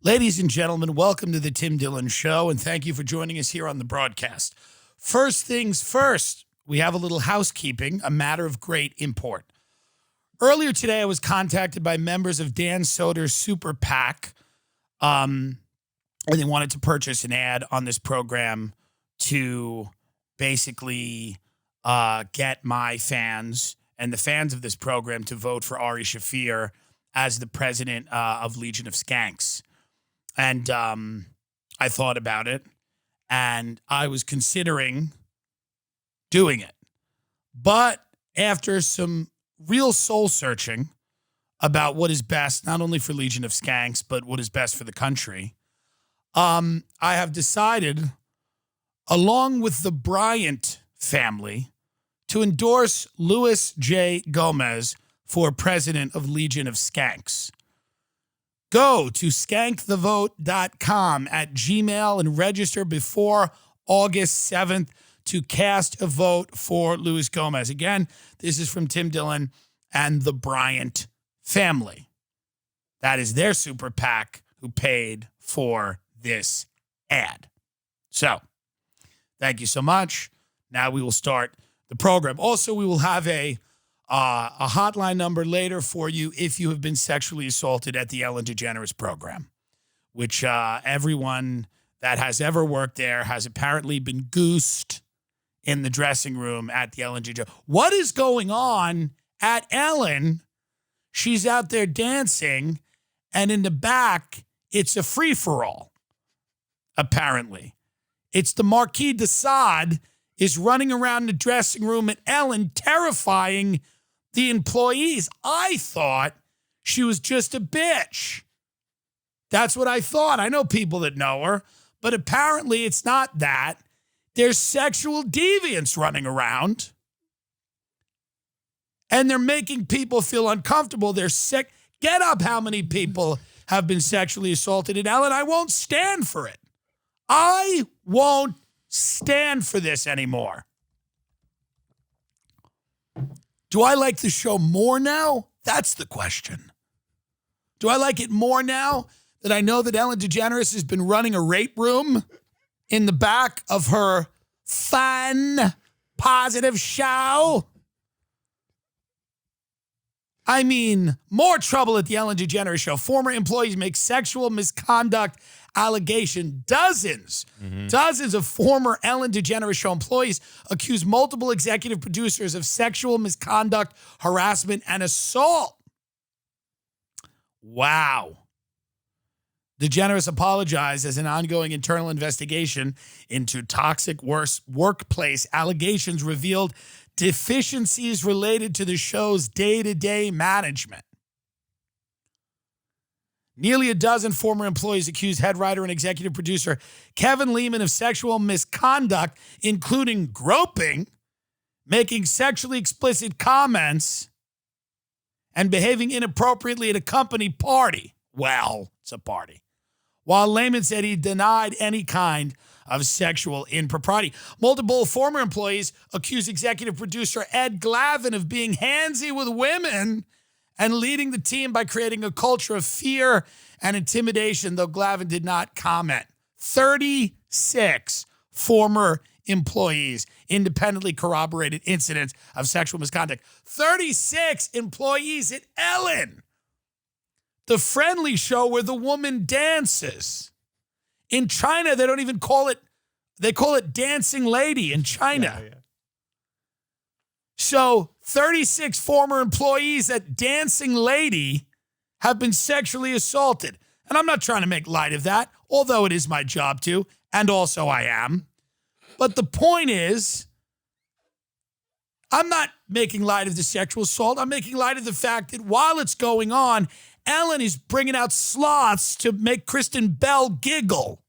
Ladies and gentlemen, welcome to the Tim Dillon Show, and thank you for joining us here on the broadcast. First things first, we have a little housekeeping, a matter of great import. Earlier today, I was contacted by members of Dan Soder's Super PAC, and they wanted to purchase an ad on this program to basically get my fans and the fans of this program to vote for Ari Shaffir as the president of Legion of Skanks. And I thought about it, and I was considering doing it. But after some real soul searching about what is best, not only for Legion of Skanks, but what is best for the country, I have decided, along with the Bryant family, to endorse Louis J. Gomez for president of Legion of Skanks. Go to skankthevote.com at Gmail and register before August 7th to cast a vote for Louis Gomez. Again, this is from Tim Dillon and the Bryant family. That is their super PAC who paid for this ad. So, thank you so much. Now we will start the program. Also, we will have a hotline number later for you if you have been sexually assaulted at the Ellen DeGeneres program, which everyone that has ever worked there has apparently been goosed in the dressing room at the Ellen DeGeneres. What is going on at Ellen? She's out there dancing, and in the back, it's a free-for-all, apparently. It's the Marquis de Sade is running around the dressing room at Ellen, terrifying the employees. I thought she was just a bitch. That's what I thought. I know people that know her, but apparently it's not that. There's sexual deviants running around, and they're making people feel uncomfortable. They're sick. Get up how many people have been sexually assaulted at Ellen. I won't stand for it. I won't stand for this anymore. Do I like the show more now? That's the question. Do I like it more now that I know that Ellen DeGeneres has been running a rape room in the back of her fun, positive show? I mean, more trouble at the Ellen DeGeneres show. Former employees make sexual misconduct allegation. Dozens of former Ellen DeGeneres show employees accuse multiple executive producers of sexual misconduct, harassment, and assault. Wow. DeGeneres apologized as an ongoing internal investigation into toxic workplace allegations revealed deficiencies related to the show's day-to-day management. Nearly a dozen former employees accused head writer and executive producer Kevin Lehman of sexual misconduct, including groping, making sexually explicit comments, and behaving inappropriately at a company party. Well, it's a party. While Lehman said he denied any kind of sexual impropriety. Multiple former employees accused executive producer Ed Glavin of being handsy with women and leading the team by creating a culture of fear and intimidation, though Glavin did not comment. 36 former employees independently corroborated incidents of sexual misconduct. 36 employees at Ellen, the friendly show where the woman dances. In China, they don't even call it, they call it Dancing Lady in China. Yeah. So 36 former employees at Dancing Lady have been sexually assaulted. And I'm not trying to make light of that, although it is my job to, and also I am. But the point is, I'm not making light of the sexual assault. I'm making light of the fact that while it's going on, Ellen is bringing out sloths to make Kristen Bell giggle.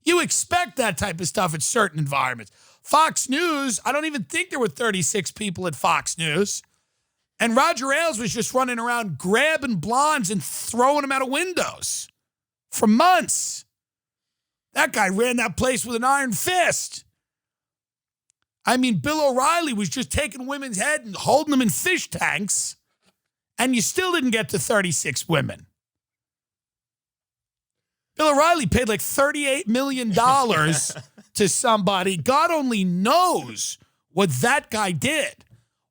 You expect that type of stuff at certain environments. Fox News, I don't even think there were 36 people at Fox News. And Roger Ailes was just running around grabbing blondes and throwing them out of windows for months. That guy ran that place with an iron fist. I mean, Bill O'Reilly was just taking women's head and holding them in fish tanks, and you still didn't get to 36 women. Bill O'Reilly paid like $38 million to somebody. God only knows what that guy did.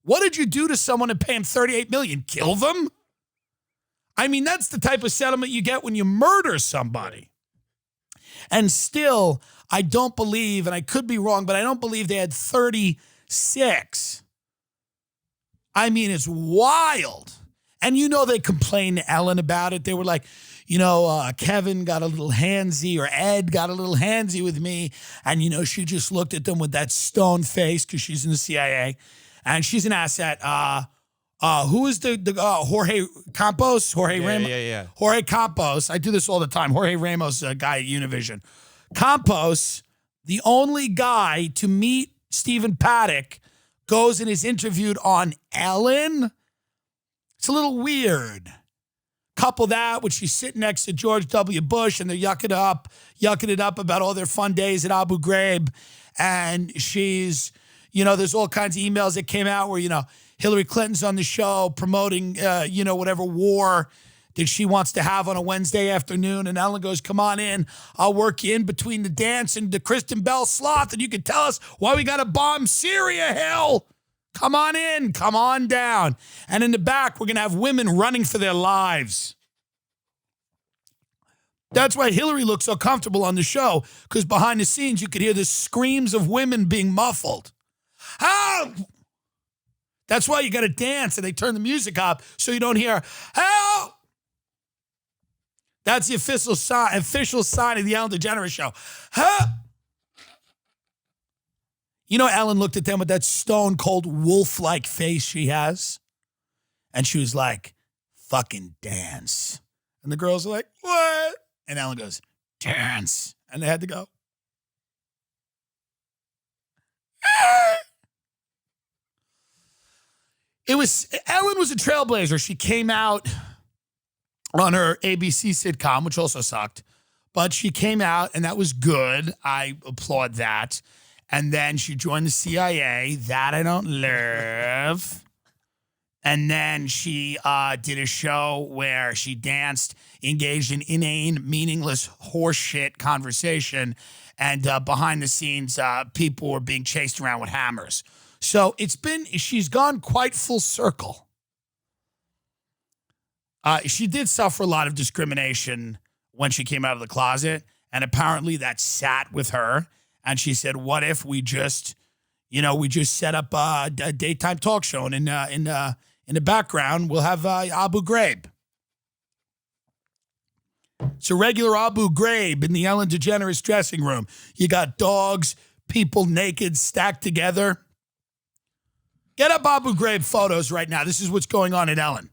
What did you do to someone and pay him $38 million? Kill them? I mean, that's the type of settlement you get when you murder somebody. And still, I don't believe, and I could be wrong, but I don't believe they had 36. I mean, it's wild. And you know they complained to Ellen about it. They were like, Kevin got a little handsy, or Ed got a little handsy with me. And, she just looked at them with that stone face because she's in the CIA. And she's an asset. Who is the Jorge Campos? Jorge Ramos? Yeah. Jorge Campos. I do this all the time. Jorge Ramos, a guy at Univision. Campos, the only guy to meet Stephen Paddock, goes and is interviewed on Ellen. It's a little weird. Couple that when she's sitting next to George W. Bush and they're yucking it up about all their fun days at Abu Ghraib. And she's, there's all kinds of emails that came out where, Hillary Clinton's on the show promoting, whatever war that she wants to have on a Wednesday afternoon. And Ellen goes, come on in. I'll work you in between the dance and the Kristen Bell sloth. And you can tell us why we got to bomb Syria, hell. Come on in. Come on down. And in the back, we're going to have women running for their lives. That's why Hillary looks so comfortable on the show, because behind the scenes, you could hear the screams of women being muffled. Help! That's why you got to dance, and they turn the music up so you don't hear, help! That's the official sign of the Ellen DeGeneres show. Help! Ellen looked at them with that stone-cold wolf-like face she has, and she was like, fucking dance. And the girls are like, what? And Ellen goes, dance. And they had to go. Ellen was a trailblazer. She came out on her ABC sitcom, which also sucked, but she came out and that was good. I applaud that. And then she joined the CIA. That I don't love. And then she did a show where she danced, engaged in inane, meaningless horseshit conversation. And behind the scenes, people were being chased around with hammers. So she's gone quite full circle. She did suffer a lot of discrimination when she came out of the closet. And apparently that sat with her. And she said, what if we just set up a daytime talk show, and in the background, we'll have Abu Ghraib. It's a regular Abu Ghraib in the Ellen DeGeneres dressing room. You got dogs, people naked, stacked together. Get up Abu Ghraib photos right now. This is what's going on at Ellen.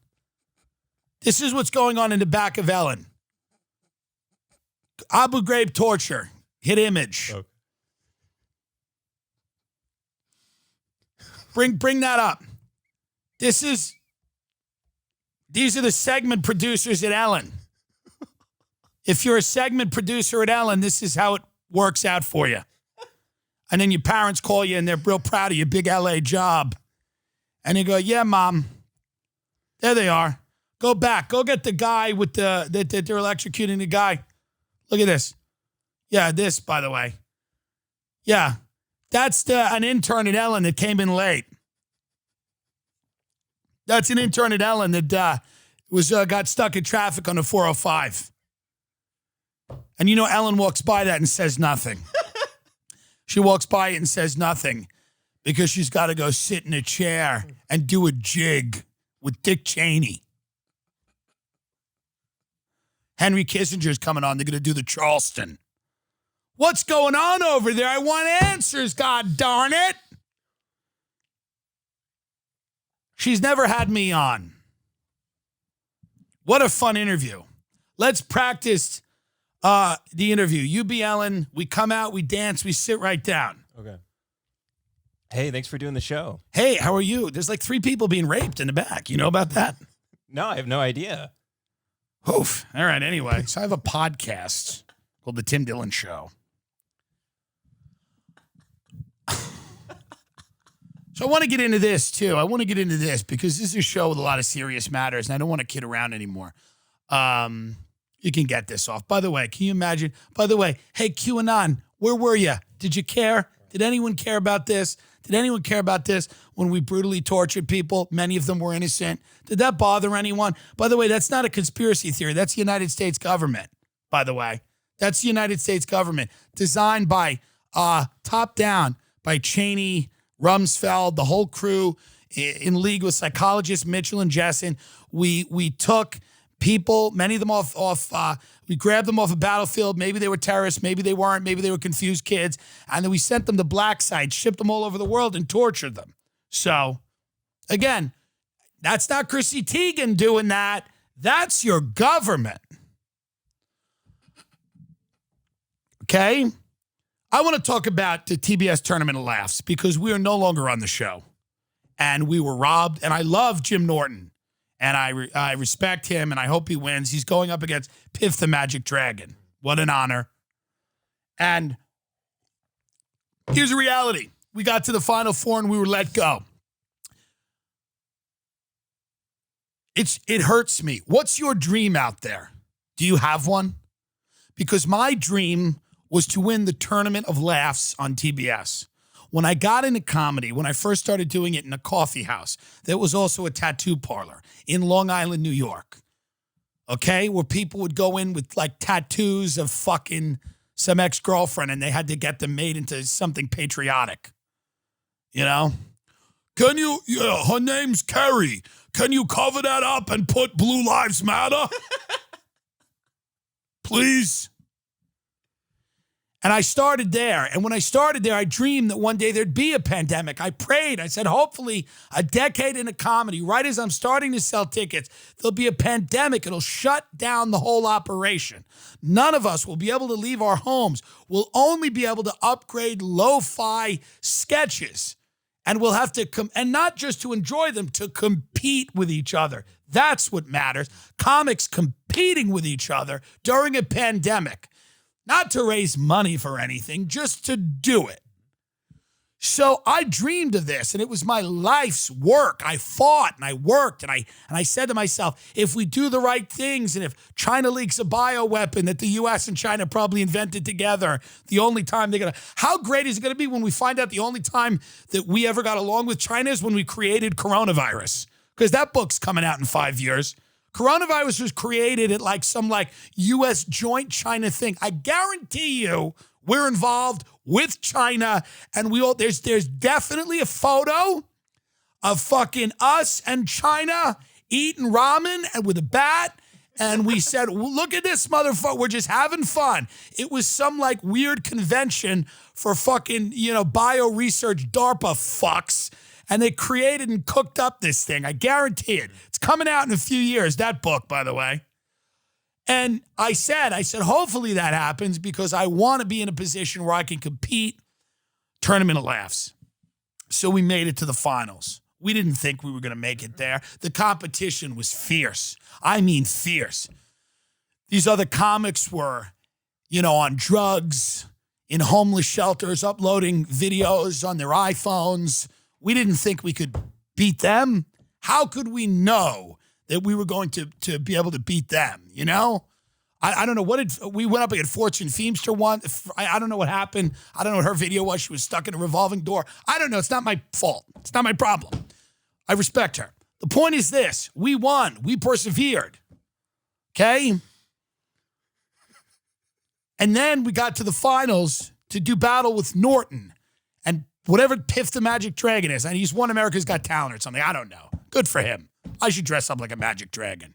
This is what's going on in the back of Ellen. Abu Ghraib torture. Hit image. Okay. Bring that up. These are the segment producers at Ellen. If you're a segment producer at Ellen, this is how it works out for you. And then your parents call you and they're real proud of your big LA job. And you go, yeah, Mom. There they are. Go back. Go get the guy with that they're electrocuting the guy. Look at this. Yeah, this, by the way. Yeah. That's an intern at Ellen that came in late. That's an intern at Ellen that got stuck in traffic on the 405. And Ellen walks by that and says nothing. She walks by it and says nothing because she's got to go sit in a chair and do a jig with Dick Cheney. Henry Kissinger's coming on. They're going to do the Charleston. What's going on over there? I want answers, God darn it. She's never had me on. What a fun interview. Let's practice the interview. You be Ellen. We come out, we dance, we sit right down. Okay. Hey, thanks for doing the show. Hey, how are you? There's like 3 people being raped in the back. You know about that? No, I have no idea. Oof. All right, anyway. So I have a podcast called The Tim Dillon Show. So I want to get into this, too. I want to get into this because this is a show with a lot of serious matters, and I don't want to kid around anymore. You can get this off. By the way, can you imagine? By the way, hey, QAnon, where were you? Did you care? Did anyone care about this? Did anyone care about this when we brutally tortured people? Many of them were innocent. Did that bother anyone? By the way, that's not a conspiracy theory. That's the United States government, by the way. That's the United States government, designed by top down by Cheney, Rumsfeld, the whole crew, in league with psychologists Mitchell and Jessen. We took people, many of them we grabbed them off a battlefield. Maybe they were terrorists, maybe they weren't, maybe they were confused kids. And then we sent them to black sites, shipped them all over the world and tortured them. So, again, that's not Chrissy Teigen doing that. That's your government. Okay? I want to talk about the TBS Tournament of Laughs because we are no longer on the show. And we were robbed. And I love Jim Norton. And I respect him, and I hope he wins. He's going up against Piff the Magic Dragon. What an honor. And here's the reality. We got to the Final Four, and we were let go. It hurts me. What's your dream out there? Do you have one? Because my dream was to win the Tournament of Laughs on TBS. When I got into comedy, when I first started doing it in a coffee house, there was also a tattoo parlor in Long Island, New York, okay, where people would go in with like tattoos of fucking some ex-girlfriend and they had to get them made into something patriotic, you know? Can you, her name's Carrie. Can you cover that up and put Blue Lives Matter? Please? And I started there. And when I started there, I dreamed that one day there'd be a pandemic. I prayed. I said, hopefully a decade into comedy, right as I'm starting to sell tickets, there'll be a pandemic. It'll shut down the whole operation. None of us will be able to leave our homes. We'll only be able to upgrade lo-fi sketches. And we'll have to and not just to enjoy them, to compete with each other. That's what matters. Comics competing with each other during a pandemic. Not to raise money for anything, just to do it. So I dreamed of this, and it was my life's work. I fought, and I worked, and I said to myself, if we do the right things, and if China leaks a bioweapon that the U.S. and China probably invented together, the only time they're going to... How great is it going to be when we find out the only time that we ever got along with China is when we created coronavirus? Because that book's coming out in 5 years. Coronavirus was created at some U.S. joint China thing. I guarantee you we're involved with China, and there's definitely a photo of fucking us and China eating ramen and with a bat, and we said, look at this motherfucker, we're just having fun. It was some weird convention for fucking, bio research DARPA fucks. And they created and cooked up this thing. I guarantee it. It's coming out in a few years, that book, by the way. And I said, hopefully that happens because I want to be in a position where I can compete Tournament of Laughs. So we made it to the finals. We didn't think we were going to make it there. The competition was fierce. I mean fierce. These other comics were, on drugs, in homeless shelters, uploading videos on their iPhones. We didn't think we could beat them. How could we know that we were going to be able to beat them, I don't know. We went up against Fortune Feimster one. I don't know what happened. I don't know what her video was. She was stuck in a revolving door. I don't know. It's not my fault. It's not my problem. I respect her. The point is this. We won. We persevered. Okay? And then we got to the finals to do battle with Norton. And whatever Piff the Magic Dragon is, and he's won America's Got Talent or something. I don't know. Good for him. I should dress up like a magic dragon.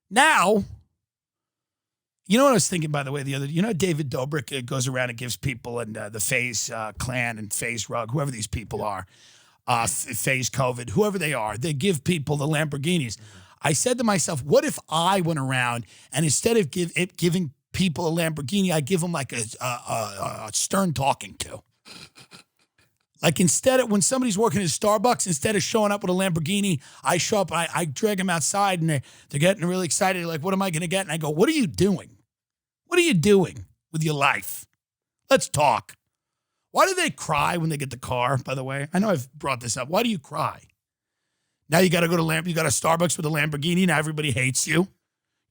Now, you know what I was thinking, by the way, David Dobrik goes around and gives people and the FaZe clan and FaZe Rug, whoever these people are, FaZe COVID, whoever they are, they give people the Lamborghinis. I said to myself, what if I went around and instead of giving people a Lamborghini, I give them a stern talking to? When somebody's working at Starbucks, instead of showing up with a Lamborghini, I show up, I drag them outside, and they're getting really excited. Like, what am I going to get? And I go, what are you doing? What are you doing with your life? Let's talk. Why do they cry when they get the car, by the way? I know I've brought this up. Why do you cry? Now you got to go to you got a Starbucks with a Lamborghini. Now everybody hates you.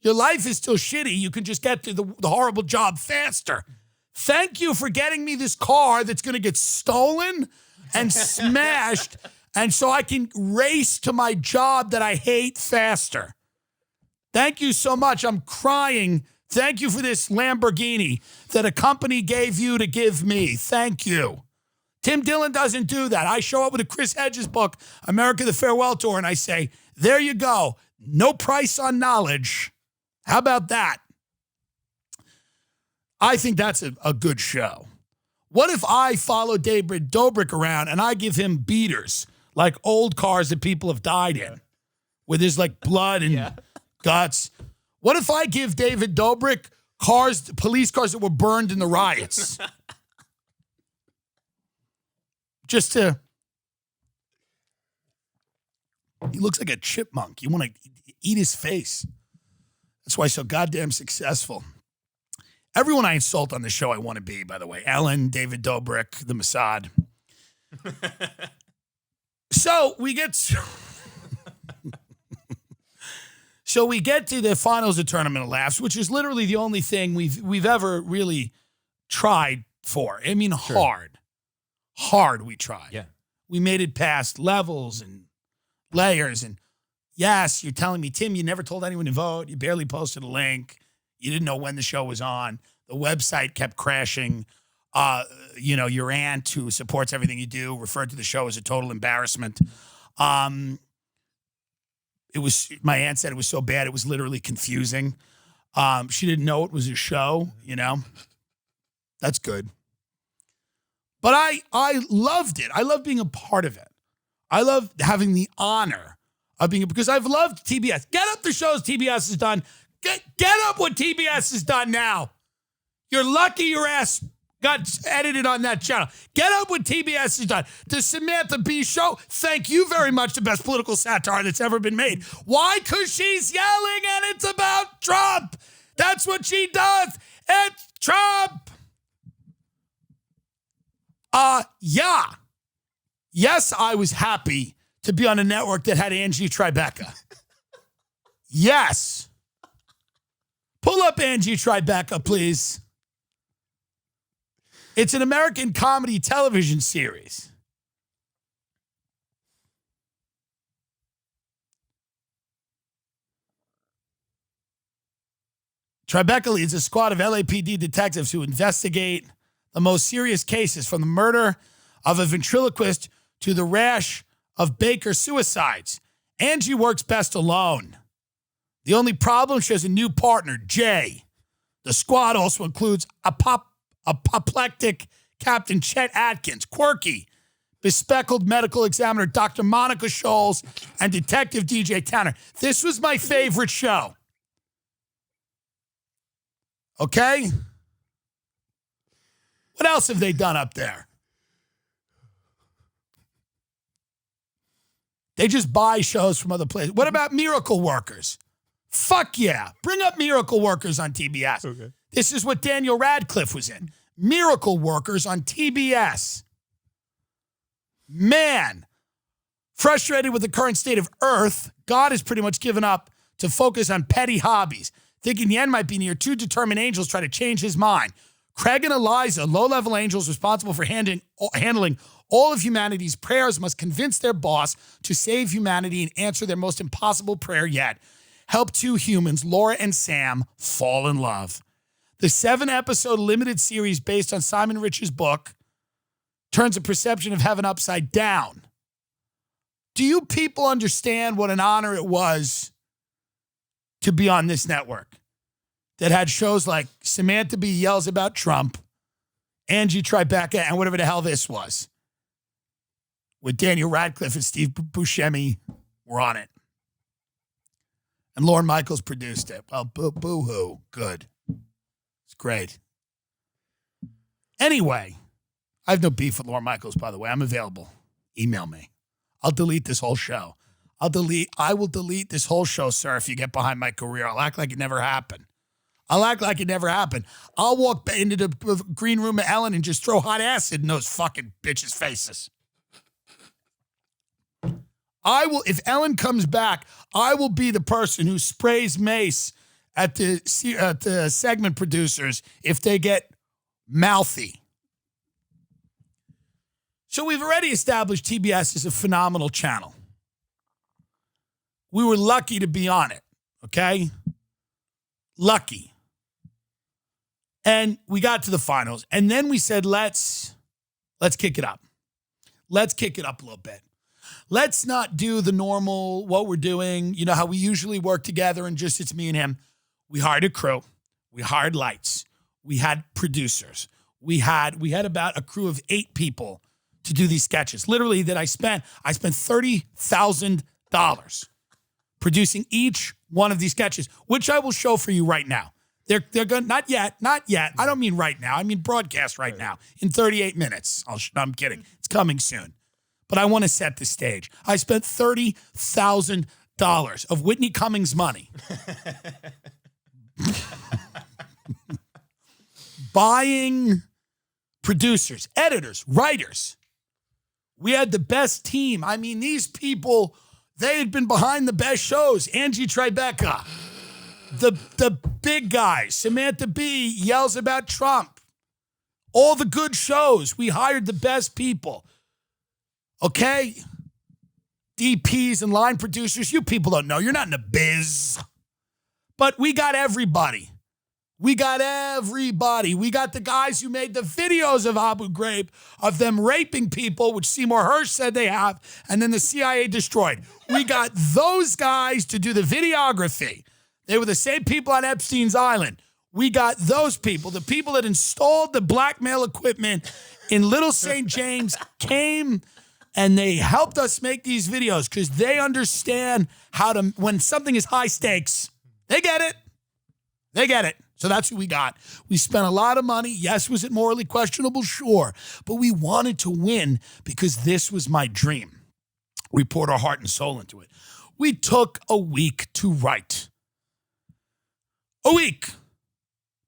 Your life is still shitty. You can just get to the horrible job faster. Thank you for getting me this car that's going to get stolen and smashed, and so I can race to my job that I hate faster. Thank you so much. I'm crying. Thank you for this Lamborghini that a company gave you to give me. Thank you. Tim Dillon doesn't do that. I show up with a Chris Hedges book, America the Farewell Tour, and I say, there you go. No price on knowledge. How about that? I think that's a good show. What if I follow David Dobrik around and I give him beaters, like old cars that people have died in, where there's like blood and guts? What if I give David Dobrik cars, police cars that were burned in the riots? Just to... He looks like a chipmunk. You want to eat his face. That's why he's so goddamn successful. Everyone I insult on the show I want to be, by the way. Ellen, David Dobrik, the Mossad. So we get to the finals of Tournament of Laughs, which is literally the only thing we've ever really tried for. I mean, hard we tried. Yeah. We made it past levels and layers. And yes, you're telling me, Tim, you never told anyone to vote. You barely posted a link. You didn't know when the show was on. The website kept crashing. Your aunt, who supports everything you do, referred to the show as a total embarrassment. My aunt said it was so bad it was literally confusing. She didn't know it was a show, That's good. But I loved it. I love being a part of it. I love having the honor of being, because I've loved TBS. Get up the shows TBS has done. Get up what TBS has done now. You're lucky your ass got edited on that channel. Get up what TBS has done. The Samantha Bee Show, thank you very much. The best political satire that's ever been made. Why? Because she's yelling and it's about Trump. That's what she does. It's Trump. Yeah. Yes, I was happy to be on a network that had Angie Tribeca. Yes. Pull up Angie Tribeca, please. It's an American comedy television series. Tribeca leads a squad of LAPD detectives who investigate the most serious cases, from the murder of a ventriloquist to the rash of Baker suicides. Angie works best alone. The only problem, she has a new partner, Jay. The squad also includes apoplectic Captain Chet Atkins, quirky, bespectacled medical examiner Dr. Monica Scholes, and Detective DJ Tanner. This was my favorite show. Okay? What else have they done up there? They just buy shows from other places. What about Miracle Workers? Fuck yeah. Bring up Miracle Workers on TBS. Okay. This is what Daniel Radcliffe was in. Miracle Workers on TBS. Man, frustrated with the current state of Earth, God has pretty much given up to focus on petty hobbies. Thinking the end might be near, two determined angels try to change his mind. Craig and Eliza, low-level angels responsible for handling all of humanity's prayers, must convince their boss to save humanity and answer their most impossible prayer yet. Help two humans, Laura and Sam, fall in love. The 7-episode limited series based on Simon Rich's book turns a perception of heaven upside down. Do you people understand what an honor it was to be on this network that had shows like Samantha Bee Yells About Trump, Angie Tribeca, and whatever the hell this was, with Daniel Radcliffe and Steve Buscemi were on it. And Lorne Michaels produced it. Well, boo-hoo. Good. It's great. Anyway, I have no beef with Lorne Michaels, by the way. I'm available. Email me. I'll delete this whole show. I will delete this whole show, sir, if you get behind my career. I'll act like it never happened. I'll walk into the green room of Ellen and just throw hot acid in those fucking bitches' faces. If Ellen comes back, I will be the person who sprays mace at the segment producers if they get mouthy. So we've already established TBS is a phenomenal channel. We were lucky to be on it, okay? Lucky. And we got to the finals. And then we said, let's kick it up. Let's kick it up a little bit. Let's not do the normal, what we're doing, you know, how we usually work together and just it's me and him. We hired a crew. We hired lights. We had producers. We had about a crew of 8 people to do these sketches. Literally that I spent $30,000 producing each one of these sketches, which I will show for you right now. They're going not yet. I don't mean right now. I mean broadcast right now in 38 minutes. I'm kidding. It's coming soon. But I want to set the stage. I spent $30,000 of Whitney Cummings' money buying producers, editors, writers. We had the best team. I mean, these people, they had been behind the best shows. Angie Tribeca, the big guys. Samantha Bee yells about Trump. All the good shows. We hired the best people. Okay? DPs and line producers. You people don't know. You're not in the biz. But we got everybody. We got everybody. We got the guys who made the videos of Abu Ghraib, of them raping people, which Seymour Hersh said they have, and then the CIA destroyed. We got those guys to do the videography. They were the same people on Epstein's Island. We got those people, the people that installed the blackmail equipment in Little St. James, came and they helped us make these videos because they understand how to, when something is high stakes, they get it. They get it. So that's who we got. We spent a lot of money. Yes, was it morally questionable? Sure. But we wanted to win because this was my dream. We poured our heart and soul into it. We took a week to write. A week.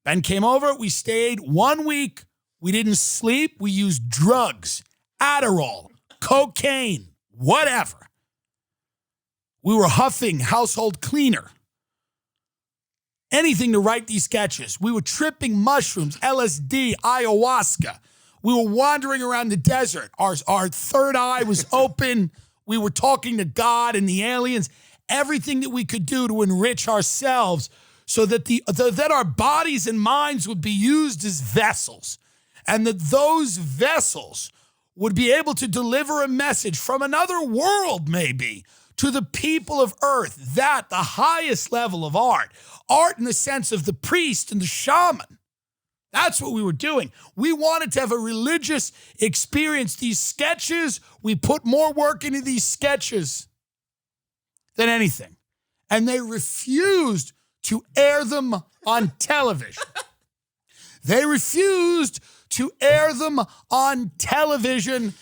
Ben came over. We stayed 1 week. We didn't sleep. We used drugs, Adderall, cocaine, whatever. We were huffing household cleaner. Anything to write these sketches. We were tripping mushrooms, LSD, ayahuasca. We were wandering around the desert. Our third eye was open. We were talking to God and the aliens. Everything that we could do to enrich ourselves so that that our bodies and minds would be used as vessels. And that those vessels would be able to deliver a message from another world, maybe, to the people of Earth. That, the highest level of art. Art in the sense of the priest and the shaman. That's what we were doing. We wanted to have a religious experience. These sketches, we put more work into these sketches than anything. And they refused to air them on television. They refused to air them on television.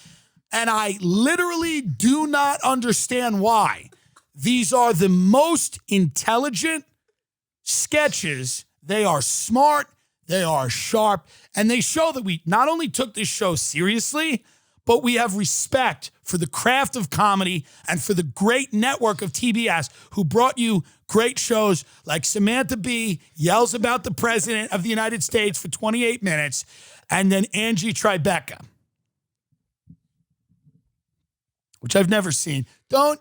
And I literally do not understand why. These are the most intelligent sketches. They are smart, they are sharp, and they show that we not only took this show seriously, but we have respect for the craft of comedy and for the great network of TBS who brought you great shows like Samantha Bee yells about the President of the United States for 28 minutes, and then Angie Tribeca, which I've never seen. Don't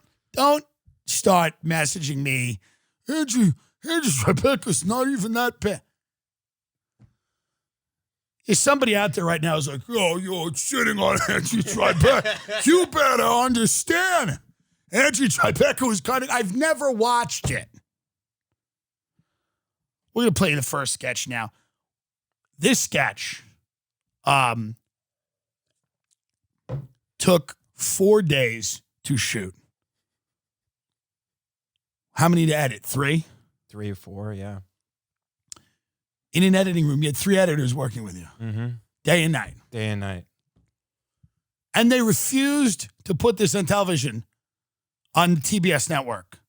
start messaging me. Angie Tribeca's not even that bad. If somebody out there right now is like, oh, you're shitting on Angie Tribeca. You better understand. Angie Tribeca was kind of, I've never watched it. We're going to play the first sketch now. This sketch took 4 days to shoot. How many to edit? 3? 3 or 4, yeah. In an editing room, you had 3 editors working with you. Mm-hmm. Day and night. Day and night. And they refused to put this on television on the TBS network.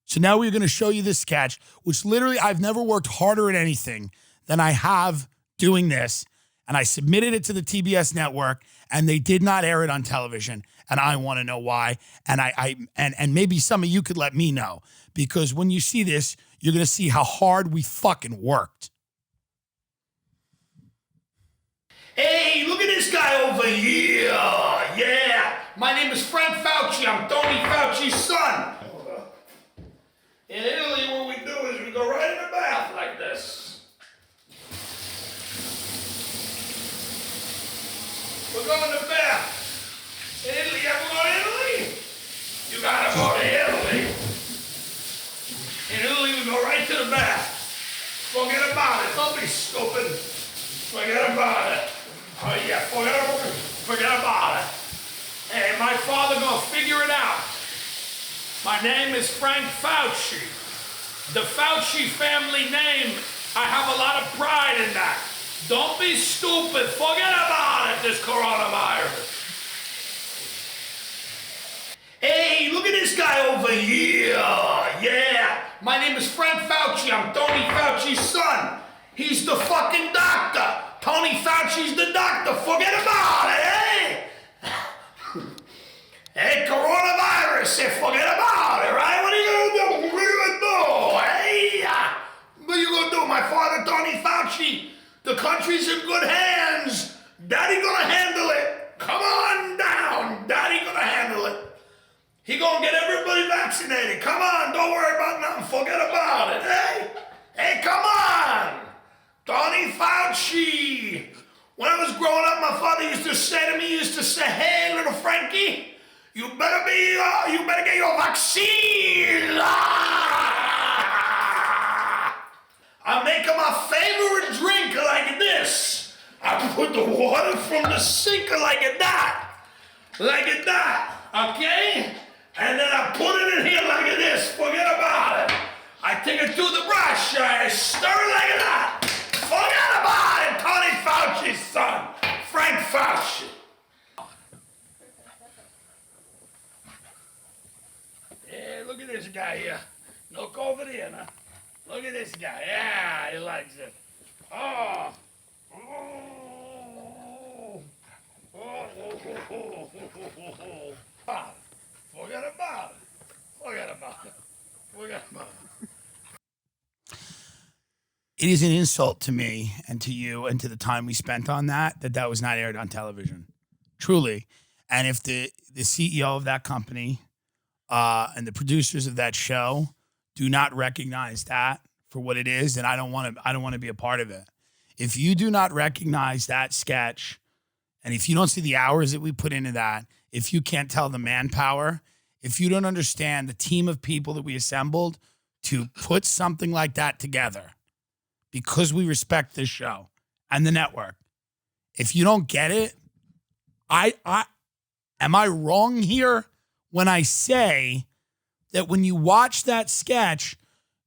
So now we're going to show you this sketch, which literally I've never worked harder at anything than I have doing this. And I submitted it to the TBS network, and they did not air it on television. And I want to know why. And and maybe some of you could let me know, because when you see this, you're going to see how hard we fucking worked. Hey, look at this guy over here. Yeah, my name is Frank Fauci. I'm Tony Fauci's son. In Italy, what we do is we go right in the bath like this. We're going to the bath. In Italy, you ever go to Italy? You gotta go to Italy. In Italy, we go right to the bath. Forget about it. Don't be stupid. Forget about it. Oh yeah, forget about it. Hey, my father gonna figure it out. My name is Frank Fauci. The Fauci family name, I have a lot of pride in that. Don't be stupid. Forget about it, this coronavirus. Hey, look at this guy over here. Yeah, my name is Frank Fauci. I'm Tony Fauci's son. He's the fucking doctor. Tony Fauci's the doctor. Forget about it, eh? Hey, coronavirus, forget about it, right? What are you gonna do? What are you gonna do, hey? What are you gonna do? My father, Tony Fauci, the country's in good hands. Daddy gonna handle it. Come on down. Daddy gonna handle it. He gonna get everybody vaccinated. Come on, don't worry about nothing. Forget about it, eh? Hey, come on. Tony Fauci. When I was growing up, my father used to say, hey, little Frankie, you better get your vaccine. I make him my favorite drink like this. I put the water from the sink like that, okay? And then I put it in here like this. Forget about it. I take it to the brush. I stir it like that. Forget about it. Tony Fauci's son, Frank Fauci. Yeah, look at this guy here. Look over there now. Look at this guy. Yeah, he likes it. Oh. Forget about it. Forget about it. Forget about it. It is an insult to me and to you and to the time we spent on that was not aired on television. Truly. And if the CEO of that company and the producers of that show do not recognize that for what it is, then I don't want to be a part of it. If you do not recognize that sketch, and if you don't see the hours that we put into that, if you can't tell the manpower, if you don't understand the team of people that we assembled to put something like that together, because we respect this show and the network, if you don't get it, am I wrong here when I say that when you watch that sketch,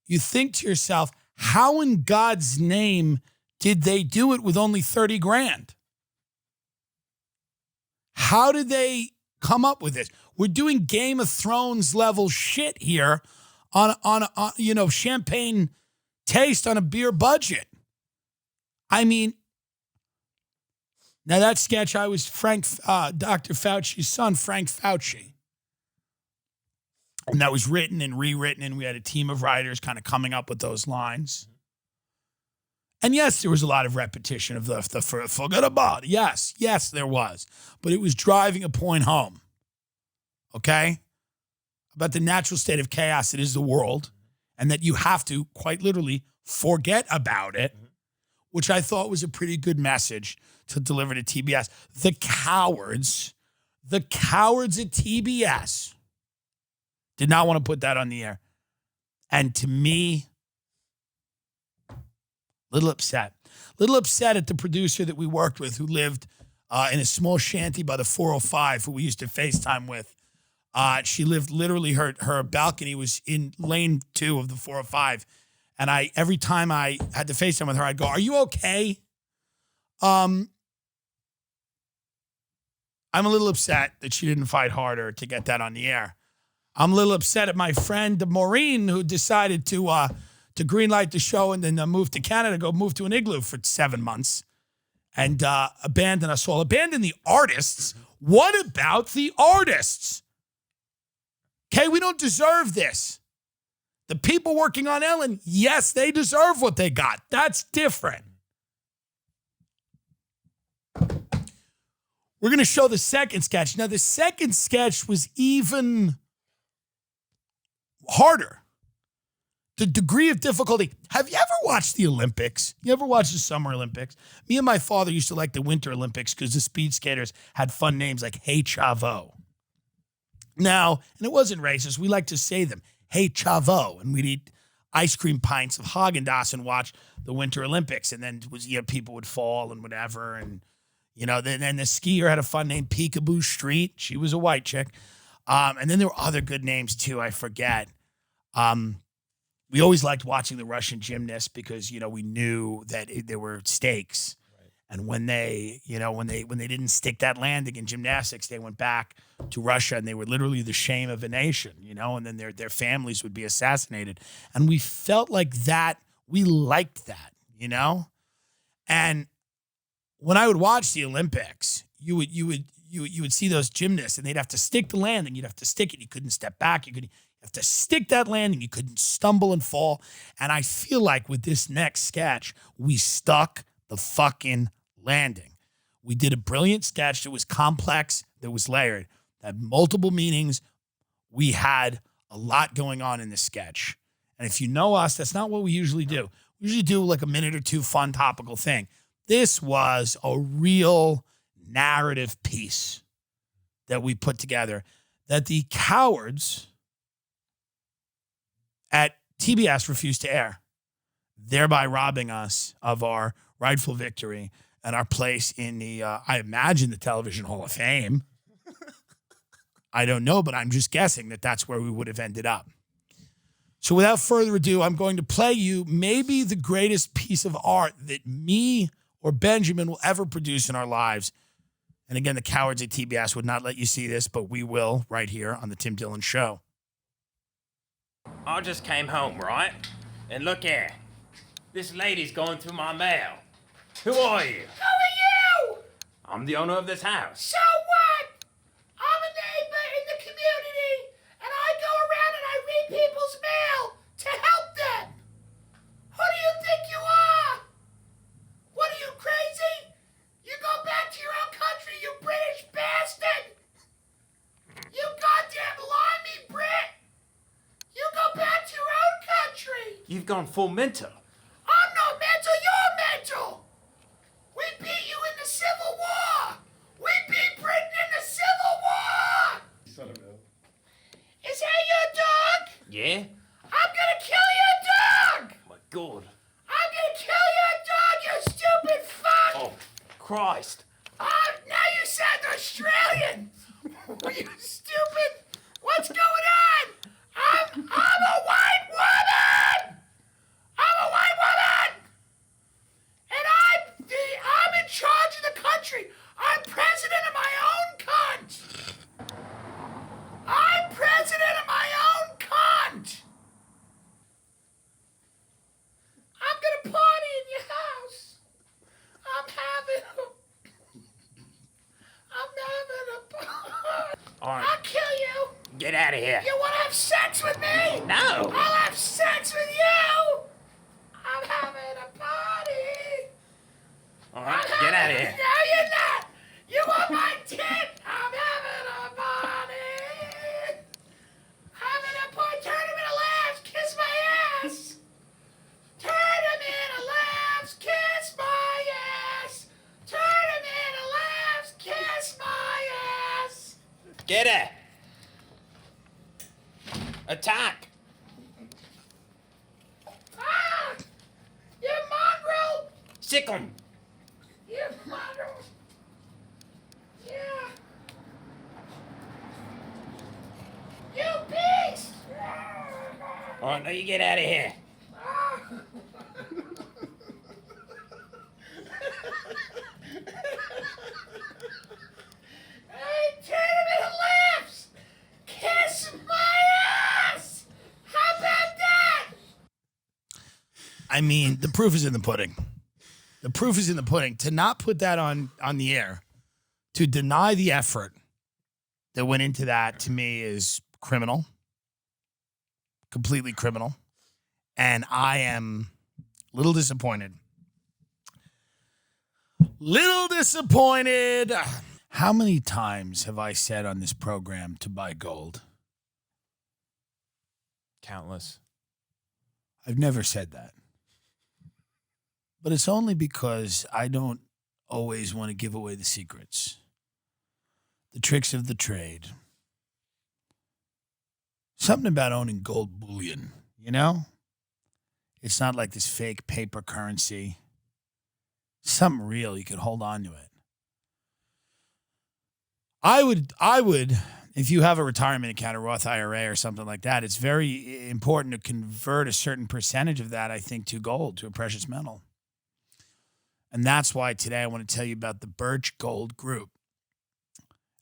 you think to yourself, how in God's name did they do it with only 30 grand? How did they come up with this? We're doing Game of Thrones level shit here on champagne taste on a beer budget. I mean, now that sketch, I was Dr. Fauci's son, Frank Fauci. And that was written and rewritten, and we had a team of writers kind of coming up with those lines. And yes, there was a lot of repetition of the forget about it. Yes, there was. But it was driving a point home, okay? About the natural state of chaos that is the world, and that you have to, quite literally, forget about it, which I thought was a pretty good message to deliver to TBS. The cowards at TBS did not want to put that on the air. And to me, little upset at the producer that we worked with who lived in a small shanty by the 405 who we used to FaceTime with. She lived literally, her balcony was in lane 2 of the 405. And every time I had to FaceTime with her, I'd go, are you okay? I'm a little upset that she didn't fight harder to get that on the air. I'm a little upset at my friend Maureen, who decided to greenlight the show and then move to Canada, move to an igloo for 7 months and abandon us all. Abandon the artists. What about the artists? Okay, we don't deserve this. The people working on Ellen, yes, they deserve what they got. That's different. We're going to show the second sketch. Now, the second sketch was even harder. The degree of difficulty. Have you ever watched the Olympics? You ever watched the Summer Olympics? Me and my father used to like the Winter Olympics because the speed skaters had fun names like Hey Chavo. Now, and it wasn't racist, we like to say them, Hey Chavo, and we'd eat ice cream pints of Haagen-Dazs and watch the Winter Olympics, and then people would fall and whatever, and then the skier had a fun name, Peekaboo Street. She was a white chick, and then there were other good names too. I forget. We always liked watching the Russian Gymnasts because we knew that there were stakes. And when they didn't stick that landing in gymnastics, they went back to Russia and they were literally the shame of a nation, and then their families would be assassinated. And we felt like that, we liked that, And when I would watch the Olympics, you would see those gymnasts and they'd have to stick the landing. You'd have to stick it. You couldn't step back. You have to stick that landing. You couldn't stumble and fall. And I feel like with this next sketch, we stuck the fucking landing. We did a brilliant sketch that was complex, that was layered, that had multiple meanings. We had a lot going on in this sketch. And if you know us, that's not what we usually do. We usually do like a minute or two fun topical thing. This was a real narrative piece that we put together that the cowards at TBS refused to air, thereby robbing us of our rightful victory and our place in the, I imagine, the Television Hall of Fame. I don't know, but I'm just guessing that that's where we would have ended up. So without further ado, I'm going to play you maybe the greatest piece of art that me or Benjamin will ever produce in our lives. And again, the cowards at TBS would not let you see this, but we will right here on the Tim Dillon Show. I just came home, right? And look here. This lady's going through my mail. Who are you? Who are you? I'm the owner of this house. So what? I'm a neighbor in the community, and I go around and I read people's mail to help them. Who do you think you are? What are you, crazy? You go back to your own country, you British bastard! You goddamn limey Brit! You go back to your own country! You've gone full mental. I'm not mental, you're mental! We beat you in the Civil War! We beat Britain in the Civil War! Son of a... Is that your dog? Yeah? I'm gonna kill your dog! My God. I'm gonna kill your dog, you stupid fuck! Oh, Christ. Now you sound Australian! You stupid! What's going on? I'm a white woman! I'm a white woman! And I'm in charge of the country. I'm president of my own cunt. I'm president of my own cunt. I'm gonna party in your house. I'm having a party. All right. I'll kill you. Get out of here. You want to have sex with me? No. I'll have sex with you. I'm having a party. All right, get out of here. No, you're not. You want my tit? I'm having a party. Having a party. Turn him into laughs. Kiss my ass. Turn him into laughs. Kiss my ass. Turn him into laughs. Kiss my ass. Get it. Attack. Ah! You mongrel. Sick 'em. You mongrel. Yeah. You beast. All right, now you get out of here. Hey, turn him into laughs. Kiss my ass. How about that? I mean, the proof is in the pudding. The proof is in the pudding. To not put that on the air, to deny the effort that went into that, to me is criminal. Completely criminal. and I am a little disappointed. Little disappointed. How many times have I said on this program to buy gold? Countless. I've never said that. But it's only because I don't always want to give away the secrets, the tricks of the trade. Something about owning gold bullion, you know? It's not like this fake paper currency. Something real, you can hold on to it. I would, if you have a retirement account, a Roth IRA or something like that, it's very important to convert a certain percentage of that, I think, to gold, to a precious metal. And that's why today I want to tell you about the Birch Gold Group.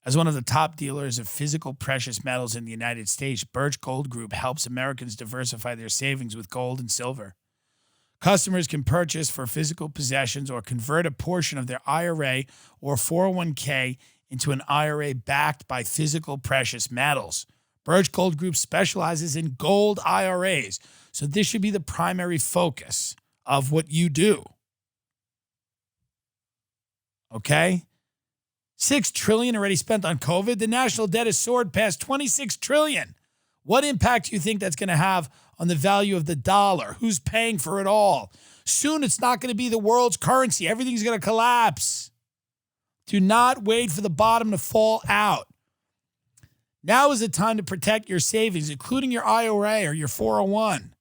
As one of the top dealers of physical precious metals in the United States, Birch Gold Group helps Americans diversify their savings with gold and silver. Customers can purchase for physical possessions or convert a portion of their IRA or 401k into an IRA backed by physical precious metals. Birch Gold Group specializes in gold IRAs, so this should be the primary focus of what you do. Okay? $6 trillion already spent on COVID. The national debt has soared past $26 trillion. What impact do you think that's going to have on the value of the dollar? Who's paying for it all? Soon it's not going to be the world's currency. Everything's going to collapse. Do not wait for the bottom to fall out. Now is the time to protect your savings, including your IRA or your 401.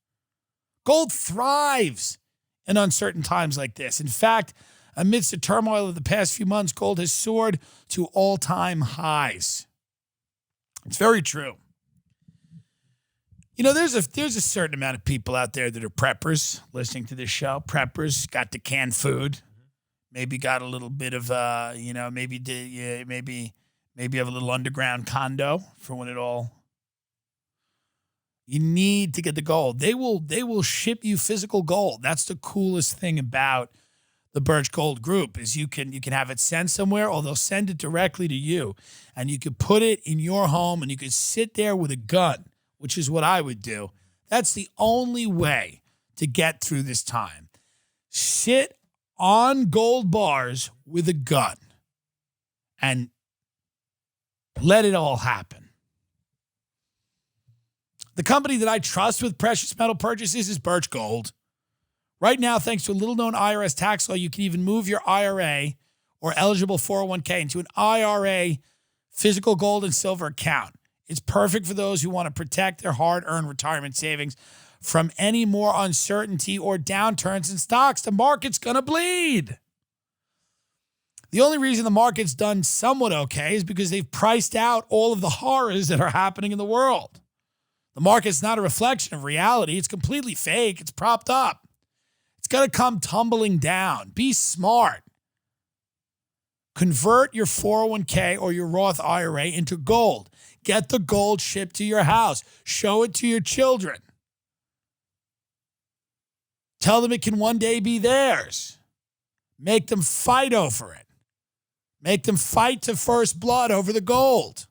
Gold thrives in uncertain times like this. In fact, amidst the turmoil of the past few months, gold has soared to all-time highs. It's very true. You know, there's a certain amount of people out there that are preppers listening to this show. Preppers got the canned food, maybe got a little bit of, maybe have a little underground condo for when it all. You need to get the gold. They will ship you physical gold. That's the coolest thing about the Birch Gold Group is you can have it sent somewhere, or they'll send it directly to you, and you could put it in your home, and you could sit there with a gun, which is what I would do. That's the only way to get through this time. Sit on gold bars with a gun and let it all happen. The company that I trust with precious metal purchases is Birch Gold. Right now, thanks to a little-known IRS tax law, you can even move your IRA or eligible 401k into an IRA physical gold and silver account. It's perfect for those who want to protect their hard-earned retirement savings from any more uncertainty or downturns in stocks. The market's going to bleed. The only reason the market's done somewhat okay is because they've priced out all of the horrors that are happening in the world. The market's not a reflection of reality. It's completely fake. It's propped up. It's going to come tumbling down. Be smart. Convert your 401k or your Roth IRA into gold. Get the gold shipped to your house. Show it to your children. Tell them it can one day be theirs. Make them fight over it. Make them fight to first blood over the gold.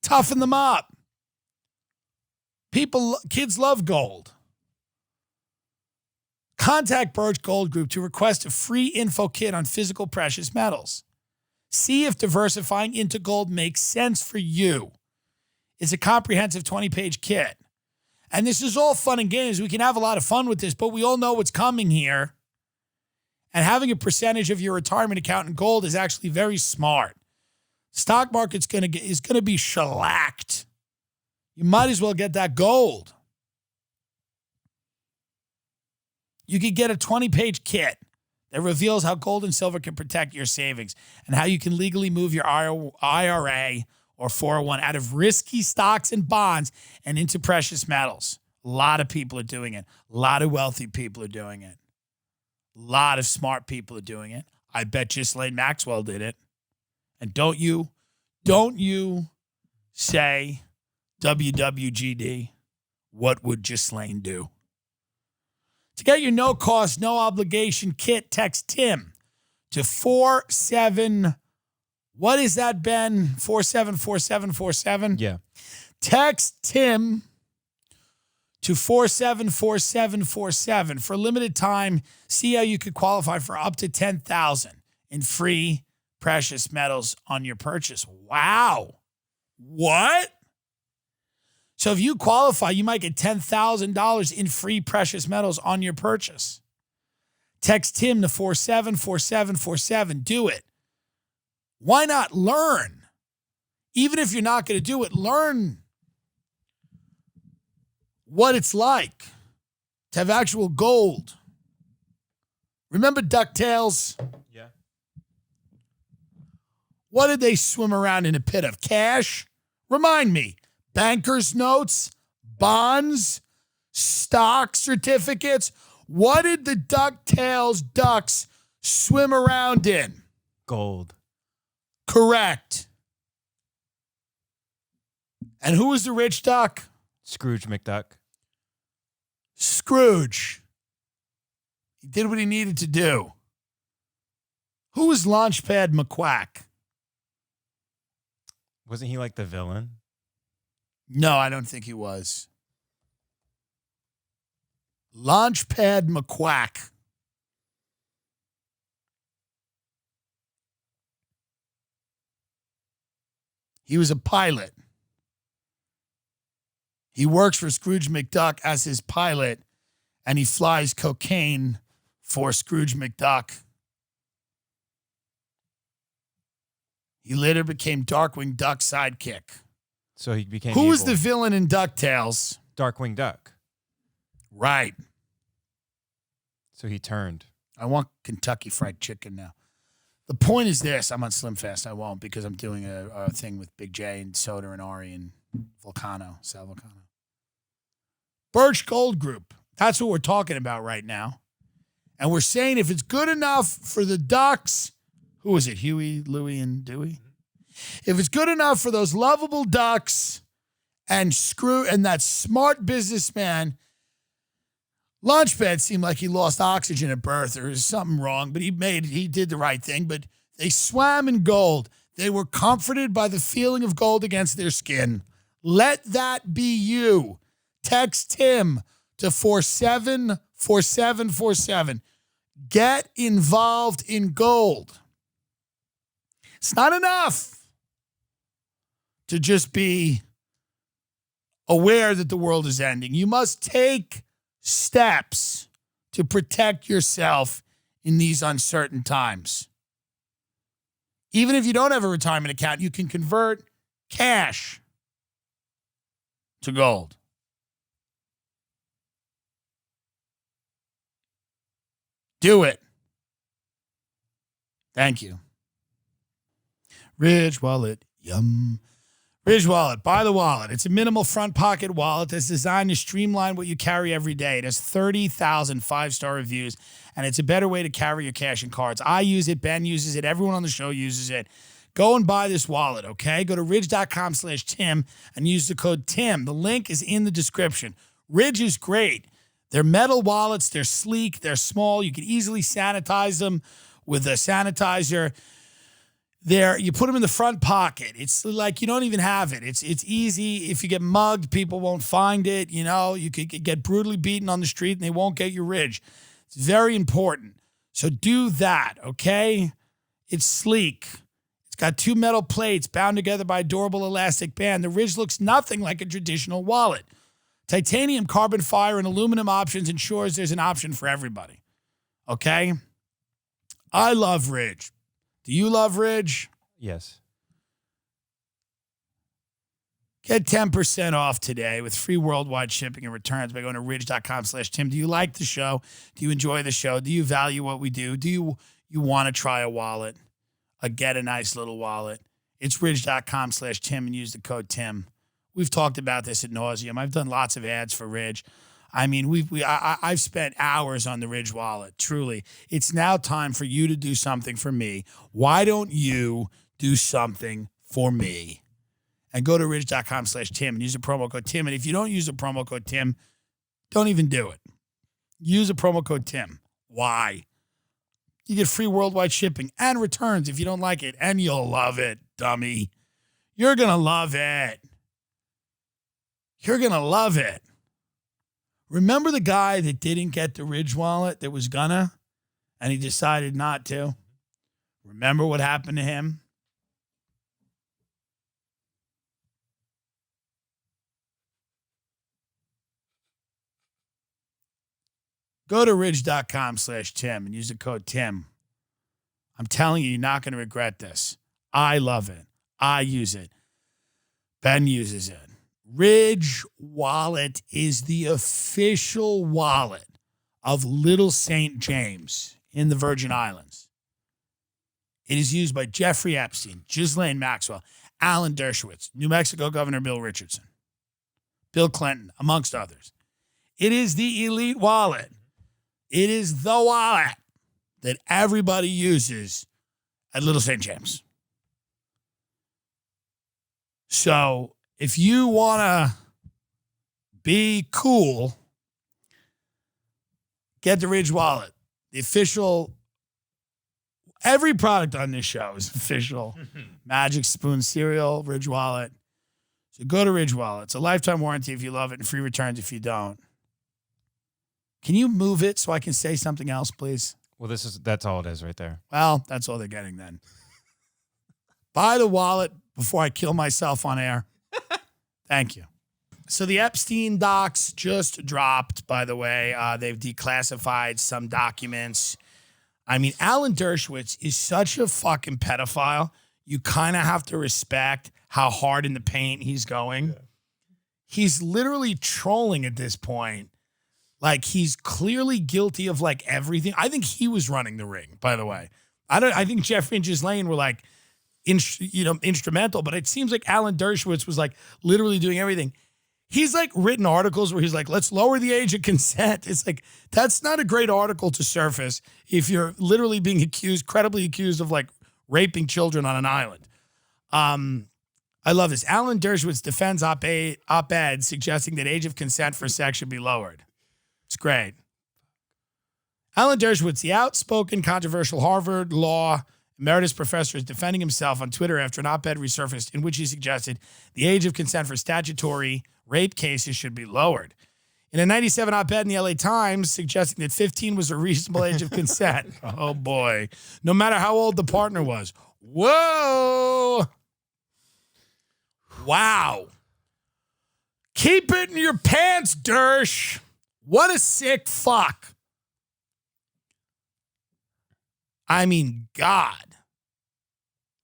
Toughen them up. Kids love gold. Contact Birch Gold Group to request a free info kit on physical precious metals. See if diversifying into gold makes sense for you. It's a comprehensive 20-page kit. And this is all fun and games. We can have a lot of fun with this, but we all know what's coming here. And having a percentage of your retirement account in gold is actually very smart. Stock market's is going to be shellacked. You might as well get that gold. You could get a 20-page kit that reveals how gold and silver can protect your savings and how you can legally move your IRA or 401 out of risky stocks and bonds and into precious metals. A lot of people are doing it. A lot of wealthy people are doing it. A lot of smart people are doing it. I bet Ghislaine Maxwell did it. And don't you say, WWGD, what would Ghislaine do? To get your no-cost, no-obligation kit, text Tim to 47, what is that, Ben? 474747? Yeah. Text Tim to 474747. For a limited time, see how you could qualify for up to $10,000 in free precious metals on your purchase. Wow. What? So if you qualify, you might get $10,000 in free precious metals on your purchase. Text Tim to 474747. Do it. Why not learn? Even if you're not going to do it, learn what it's like to have actual gold. Remember DuckTales? Yeah. What did they swim around in a pit of? Cash? Remind me. Bankers' notes, bonds, stock certificates. What did the DuckTales ducks swim around in? Gold. Correct. And who was the rich duck? Scrooge McDuck. Scrooge. He did what he needed to do. Who was Launchpad McQuack? Wasn't he like the villain? No, I don't think he was. Launchpad McQuack. He was a pilot. He works for Scrooge McDuck as his pilot, and he flies cocaine for Scrooge McDuck. He later became Darkwing Duck's sidekick. So he became Who evil. was the villain in DuckTales? Darkwing Duck. Right. So he turned. I want Kentucky Fried Chicken now. The point is this. I'm on Slim Fast. I won't because I'm doing a thing with Big J and Soda and Ari and Sal Volcano. Birch Gold Group. That's what we're talking about right now. And we're saying if it's good enough for the Ducks, who was it? Huey, Louie, and Dewey? If it's good enough for those lovable Ducks and that smart businessman, Launchpad seemed like he lost oxygen at birth or something wrong, but he did the right thing. But they swam in gold. They were comforted by the feeling of gold against their skin. Let that be you. Text Tim to 474747. Get involved in gold. It's not enough to just be aware that the world is ending. You must take steps to protect yourself in these uncertain times. Even if you don't have a retirement account, you can convert cash to gold. Do it. Thank you. Ridge Wallet, yum. Ridge Wallet, buy the wallet. It's a minimal front pocket wallet that's designed to streamline what you carry every day. It has 30,000 five-star reviews, and it's a better way to carry your cash and cards. I use it. Ben uses it. Everyone on the show uses it. Go and buy this wallet, okay? Go to ridge.com/Tim and use the code TIM. The link is in the description. Ridge is great. They're metal wallets. They're sleek. They're small. You can easily sanitize them with a sanitizer. You put them in the front pocket. It's like you don't even have it. It's easy. If you get mugged, people won't find it. You know, you could get brutally beaten on the street and they won't get your Ridge. It's very important. So do that, okay? It's sleek. It's got two metal plates bound together by a durable elastic band. The Ridge looks nothing like a traditional wallet. Titanium, carbon fiber, and aluminum options ensures there's an option for everybody. Okay? I love Ridge. Do you love Ridge? Yes. Get 10% off today with free worldwide shipping and returns by going to ridge.com/Tim. Do you like the show? Do you enjoy the show? Do you value what we do? Do you want to try a wallet? Get a nice little wallet. It's ridge.com/Tim and use the code TIM. We've talked about this ad nauseum. I've done lots of ads for Ridge. I mean, I've spent hours on the Ridge wallet, truly. It's now time for you to do something for me. Why don't you do something for me? And go to ridge.com/Tim and use the promo code TIM. And if you don't use the promo code TIM, don't even do it. Use the promo code TIM. Why? You get free worldwide shipping and returns if you don't like it. And you'll love it, dummy. You're going to love it. You're going to love it. Remember the guy that didn't get the Ridge wallet that was gonna, and he decided not to? Remember what happened to him? Go to ridge.com/Tim and use the code Tim. I'm telling you, you're not going to regret this. I love it. I use it. Ben uses it. Ridge Wallet is the official wallet of Little St. James in the Virgin Islands. It is used by Jeffrey Epstein, Ghislaine Maxwell, Alan Dershowitz, New Mexico Governor Bill Richardson, Bill Clinton, amongst others. It is the elite wallet. It is the wallet that everybody uses at Little St. James. So if you want to be cool, get the Ridge wallet. The official, every product on this show is official. Magic Spoon cereal, Ridge wallet. So go to Ridge wallet. It's a lifetime warranty if you love it and free returns if you don't. Can you move it so I can say something else, please? Well, that's all it is right there. Well, that's all they're getting then. Buy the wallet before I kill myself on air. Thank you. So the Epstein docs just dropped, by the way. They've declassified some documents. I mean, Alan Dershowitz is such a fucking pedophile. You kind of have to respect how hard in the paint he's going. Yeah. He's literally trolling at this point. Like, he's clearly guilty of, like, everything. I think he was running the ring, by the way. I think Jeffrey and Ghislaine were, like, instrumental, but it seems like Alan Dershowitz was, like, literally doing everything. He's, like, written articles where he's like, let's lower the age of consent. It's like, that's not a great article to surface if you're literally being credibly accused of, like, raping children on an island. I love this. Alan Dershowitz defends op-ed suggesting that age of consent for sex should be lowered. It's great. Alan Dershowitz, the outspoken, controversial Harvard Law emeritus professor, is defending himself on Twitter after an op-ed resurfaced in which he suggested the age of consent for statutory rape cases should be lowered. In a 97 op-ed in the LA Times suggesting that 15 was a reasonable age of consent. Oh, boy. No matter how old the partner was. Whoa. Wow. Keep it in your pants, Dersh. What a sick fuck. I mean, God.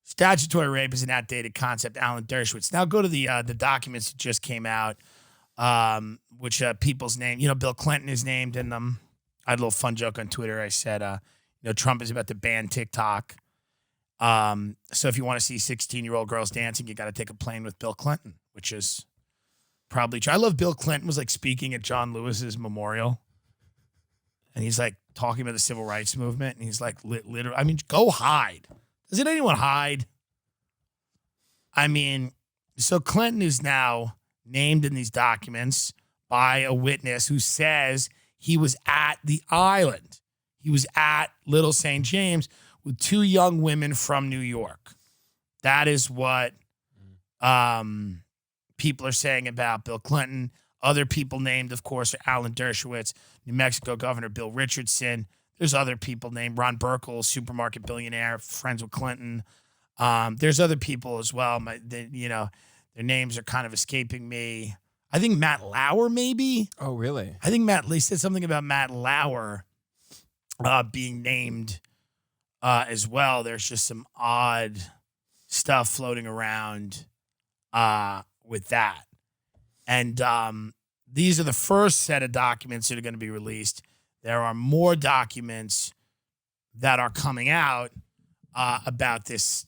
Statutory rape is an outdated concept, Alan Dershowitz. Now go to the documents that just came out, which people's name, Bill Clinton is named in them. I had a little fun joke on Twitter. I said, Trump is about to ban TikTok. So if you want to see 16-year-old girls dancing, you got to take a plane with Bill Clinton, which is probably true. I love Bill Clinton was like speaking at John Lewis's memorial. And he's like talking about the civil rights movement. And he's like, literally, I mean, go hide. Doesn't anyone hide? I mean, so Clinton is now named in these documents by a witness who says he was at the island. He was at Little St. James with two young women from New York. That is what people are saying about Bill Clinton. Other people named, of course, are Alan Dershowitz, New Mexico Governor Bill Richardson. There's other people named Ron Burkle, supermarket billionaire, friends with Clinton. There's other people as well. Their names are kind of escaping me. I think Matt Lauer, maybe. Oh, really? I think they said something about Matt Lauer being named as well. There's just some odd stuff floating around with that. And these are the first set of documents that are going to be released. There are more documents that are coming out about this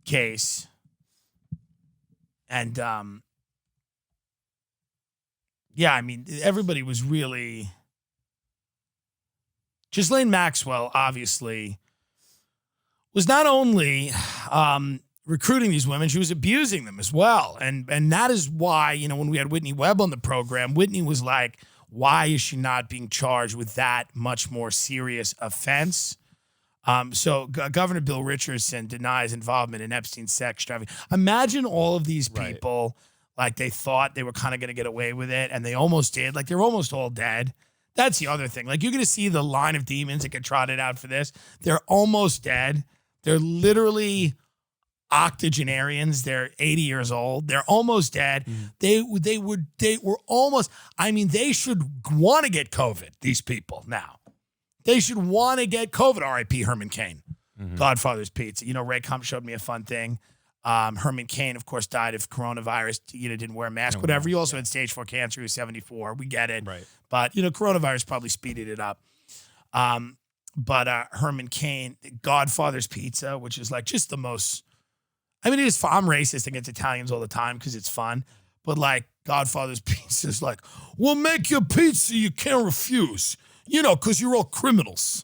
case. And, I mean, everybody was really... Ghislaine Maxwell, obviously, was not only recruiting these women, she was abusing them as well. And that is why, when we had Whitney Webb on the program, Whitney was like, why is she not being charged with that much more serious offense? So Governor Bill Richardson denies involvement in Epstein's sex trafficking. Imagine all of these people Like they thought they were kind of going to get away with it, and they almost did. Like they're almost all dead. That's the other thing. Like you're going to see the line of demons that get trotted out for this. They're almost dead. They're literally octogenarians. They're 80 years old. They're almost dead. They were almost. I mean, they should want to get COVID. These people now, they should want to get COVID. R.I.P. Herman Cain, Godfather's Pizza. You know, Ray Kump showed me a fun thing. Herman Cain, of course, died of coronavirus. You know, didn't wear a mask, whatever. He also had stage 4 cancer. He was 74. We get it. Right. But, you know, coronavirus probably speeded it up. But Herman Cain, Godfather's Pizza, which is like just the most, I mean, it is fun. I'm racist against Italians all the time because it's fun. But like Godfather's Pizza is like, we'll make you a pizza you can't refuse, you know, because you're all criminals.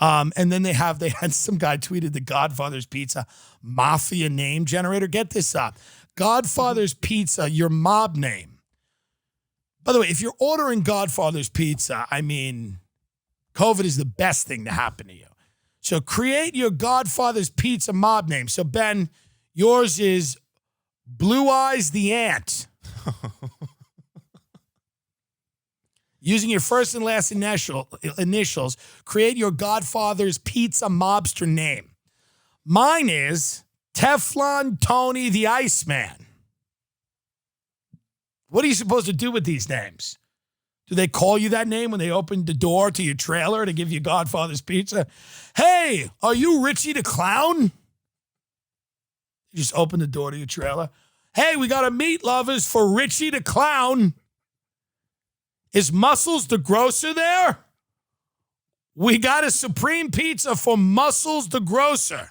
And then they had some guy tweeted the Godfather's Pizza Mafia name generator. Get this up. Godfather's Pizza, your mob name. By the way, if you're ordering Godfather's Pizza, I mean, COVID is the best thing to happen to you. So create your Godfather's Pizza mob name. So Ben, yours is Blue Eyes the Ant. Using your first and last initials, create your Godfather's Pizza mobster name. Mine is Teflon Tony the Iceman. What are you supposed to do with these names? Do they call you that name when they open the door to your trailer to give you Godfather's Pizza? Hey, are you Richie the Clown? You just open the door to your trailer. Hey, we got a meat lovers for Richie the Clown. Is Muscles the grocer there? We got a supreme pizza for Muscles the grocer.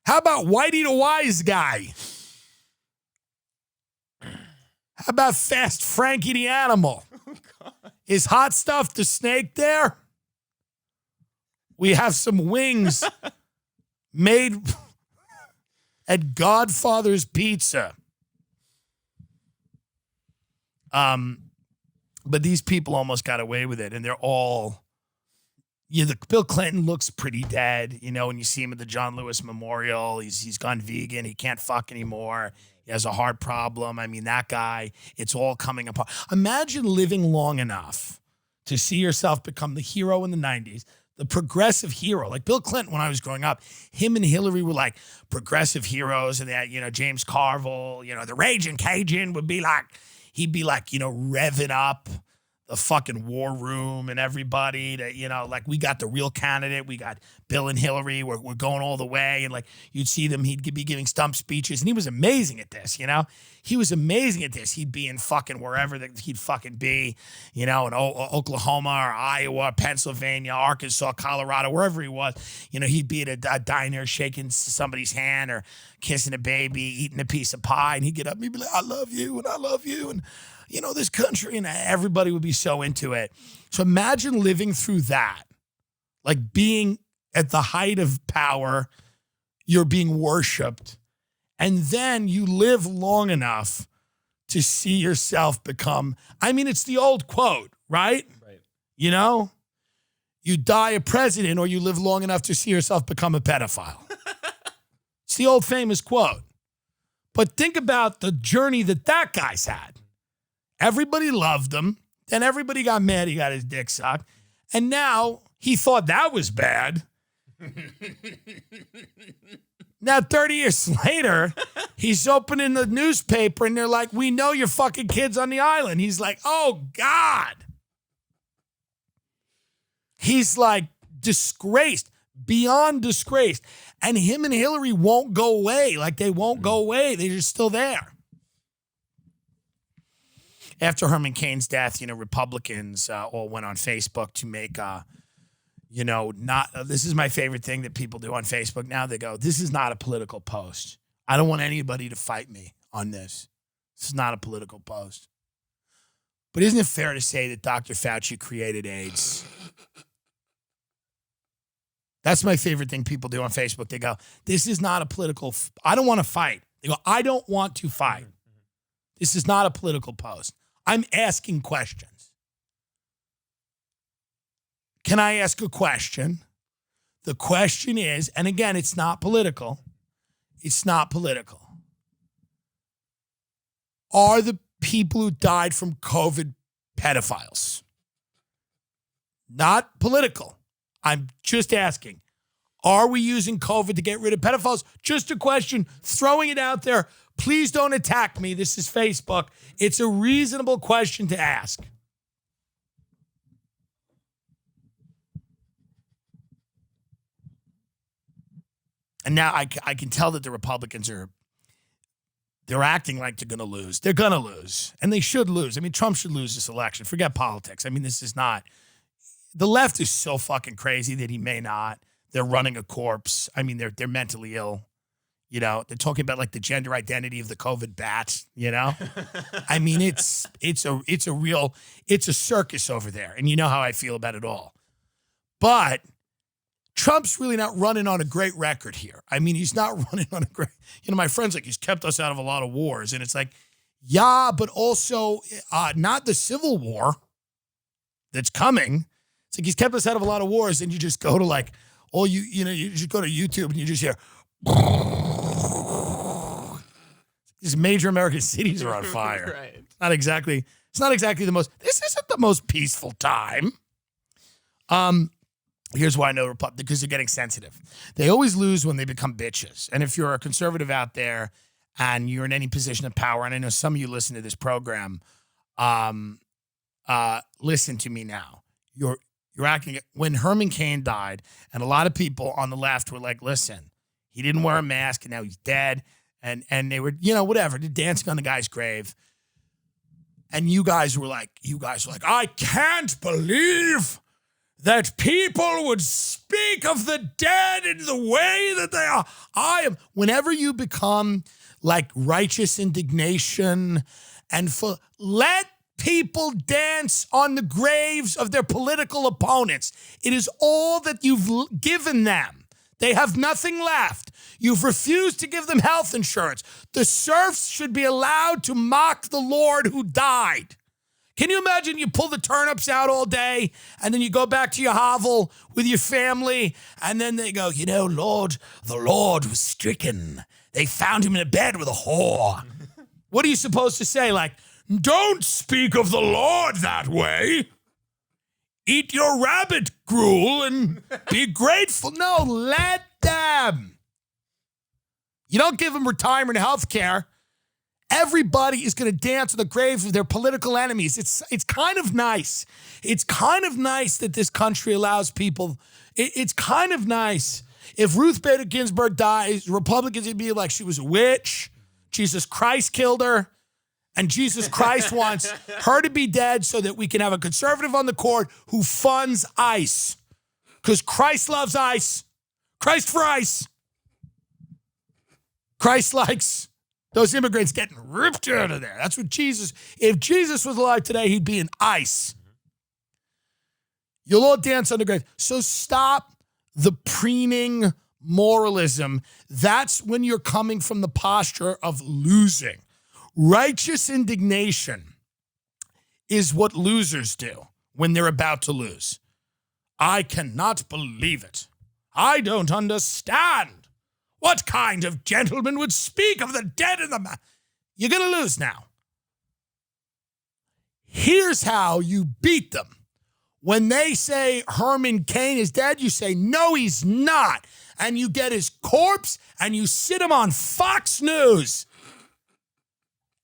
How about Whitey the wise guy? How about Fast Frankie the animal? Is Hot Stuff the snake there? We have some wings made at Godfather's Pizza. But these people almost got away with it, and they're all, Bill Clinton looks pretty dead, you know, when you see him at the John Lewis Memorial. He's gone vegan. He can't fuck anymore. He has a heart problem. I mean, that guy, it's all coming apart. Imagine living long enough to see yourself become the hero in the 90s, the progressive hero. Like Bill Clinton, when I was growing up, him and Hillary were like progressive heroes, and that, you know, James Carville, you know, the Raging Cajun would be like, he'd be like, you know, revving up the fucking war room and everybody that, you know, like we got the real candidate. We got Bill and Hillary. We're going all the way. And like you'd see them, he'd be giving stump speeches. And he was amazing at this, you know. He was amazing at this. He'd be in fucking wherever that he'd fucking be, you know, in Oklahoma or Iowa, Pennsylvania, Arkansas, Colorado, wherever he was. You know, he'd be at a diner shaking somebody's hand or kissing a baby, eating a piece of pie. And he'd get up and he'd be like, I love you and I love you. And, you know, this country, and everybody would be so into it. So imagine living through that, like being at the height of power, you're being worshipped, and then you live long enough to see yourself become, I mean, it's the old quote, right? Right. You know, you die a president or you live long enough to see yourself become a pedophile. It's the old famous quote. But think about the journey that guy's had. Everybody loved him. Then everybody got mad he got his dick sucked. And now he thought that was bad. Now, 30 years later, he's opening the newspaper and they're like, we know your fucking kid's on the island. He's like, oh, God. He's like disgraced, beyond disgraced. And him and Hillary won't go away. Like they won't go away. They're just still there. After Herman Cain's death, you know, Republicans all went on Facebook to make, you know, this is my favorite thing that people do on Facebook now. They go, this is not a political post. I don't want anybody to fight me on this. This is not a political post. But isn't it fair to say that Dr. Fauci created AIDS? That's my favorite thing people do on Facebook. They go, this is not a political, I don't want to fight. They go, I don't want to fight. This is not a political post. I'm asking questions. Can I ask a question? The question is, and again, it's not political. It's not political. are the people who died from COVID pedophiles. Not political. I'm just asking. Are we using COVID to get rid of pedophiles? Just a question, throwing it out there. Please don't attack me. This is Facebook. It's a reasonable question to ask. And now I can tell that the Republicans they're acting like they're going to lose. They're going to lose. And they should lose. I mean, Trump should lose this election. Forget politics. I mean, this is not. The left is so fucking crazy that he may not. They're running a corpse. I mean, they're mentally ill. You know, they're talking about like the gender identity of the COVID bat, you know? I mean, it's a circus over there. And you know how I feel about it all. But Trump's really not running on a great record here. I mean, he's not running on a great, my friend's like, he's kept us out of a lot of wars. And it's like, yeah, but also not the Civil War that's coming. It's like he's kept us out of a lot of wars. And you just go to like, you just go to YouTube and you just hear, these major American cities are on fire. Right. It's not exactly this isn't the most peaceful time. Here's why I know because they're getting sensitive. They always lose when they become bitches. And if you're a conservative out there and you're in any position of power, and I know some of you listen to this program, listen to me now. You're acting when Herman Cain died, and a lot of people on the left were like, listen, he didn't wear a mask and now he's dead. And they were, whatever, they're dancing on the guy's grave. And you guys were like, I can't believe that people would speak of the dead in the way that they are. Whenever you become like righteous indignation and let people dance on the graves of their political opponents. It is all that you've given them. They have nothing left. You've refused to give them health insurance. The serfs should be allowed to mock the Lord who died. Can you imagine you pull the turnips out all day and then you go back to your hovel with your family and then they go, Lord, the Lord was stricken. They found him in a bed with a whore. What are you supposed to say? Like, don't speak of the Lord that way. Eat your rabbit gruel and be grateful. No, let them. You don't give them retirement health care. Everybody is going to dance on the graves of their political enemies. It's kind of nice. It's kind of nice that this country allows people. It's kind of nice. If Ruth Bader Ginsburg dies, Republicans would be like she was a witch. Jesus Christ killed her. And Jesus Christ wants her to be dead so that we can have a conservative on the court who funds ICE. Because Christ loves ICE. Christ for ICE. Christ likes those immigrants getting ripped out of there. That's what if Jesus was alive today, he'd be in ICE. You'll all dance on the grave. So stop the preening moralism. That's when you're coming from the posture of losing. Righteous indignation is what losers do when they're about to lose. I cannot believe it. I don't understand. What kind of gentleman would speak of the dead in the You're going to lose now. Here's how you beat them. When they say Herman Cain is dead, you say, no, he's not. And you get his corpse and you sit him on Fox News.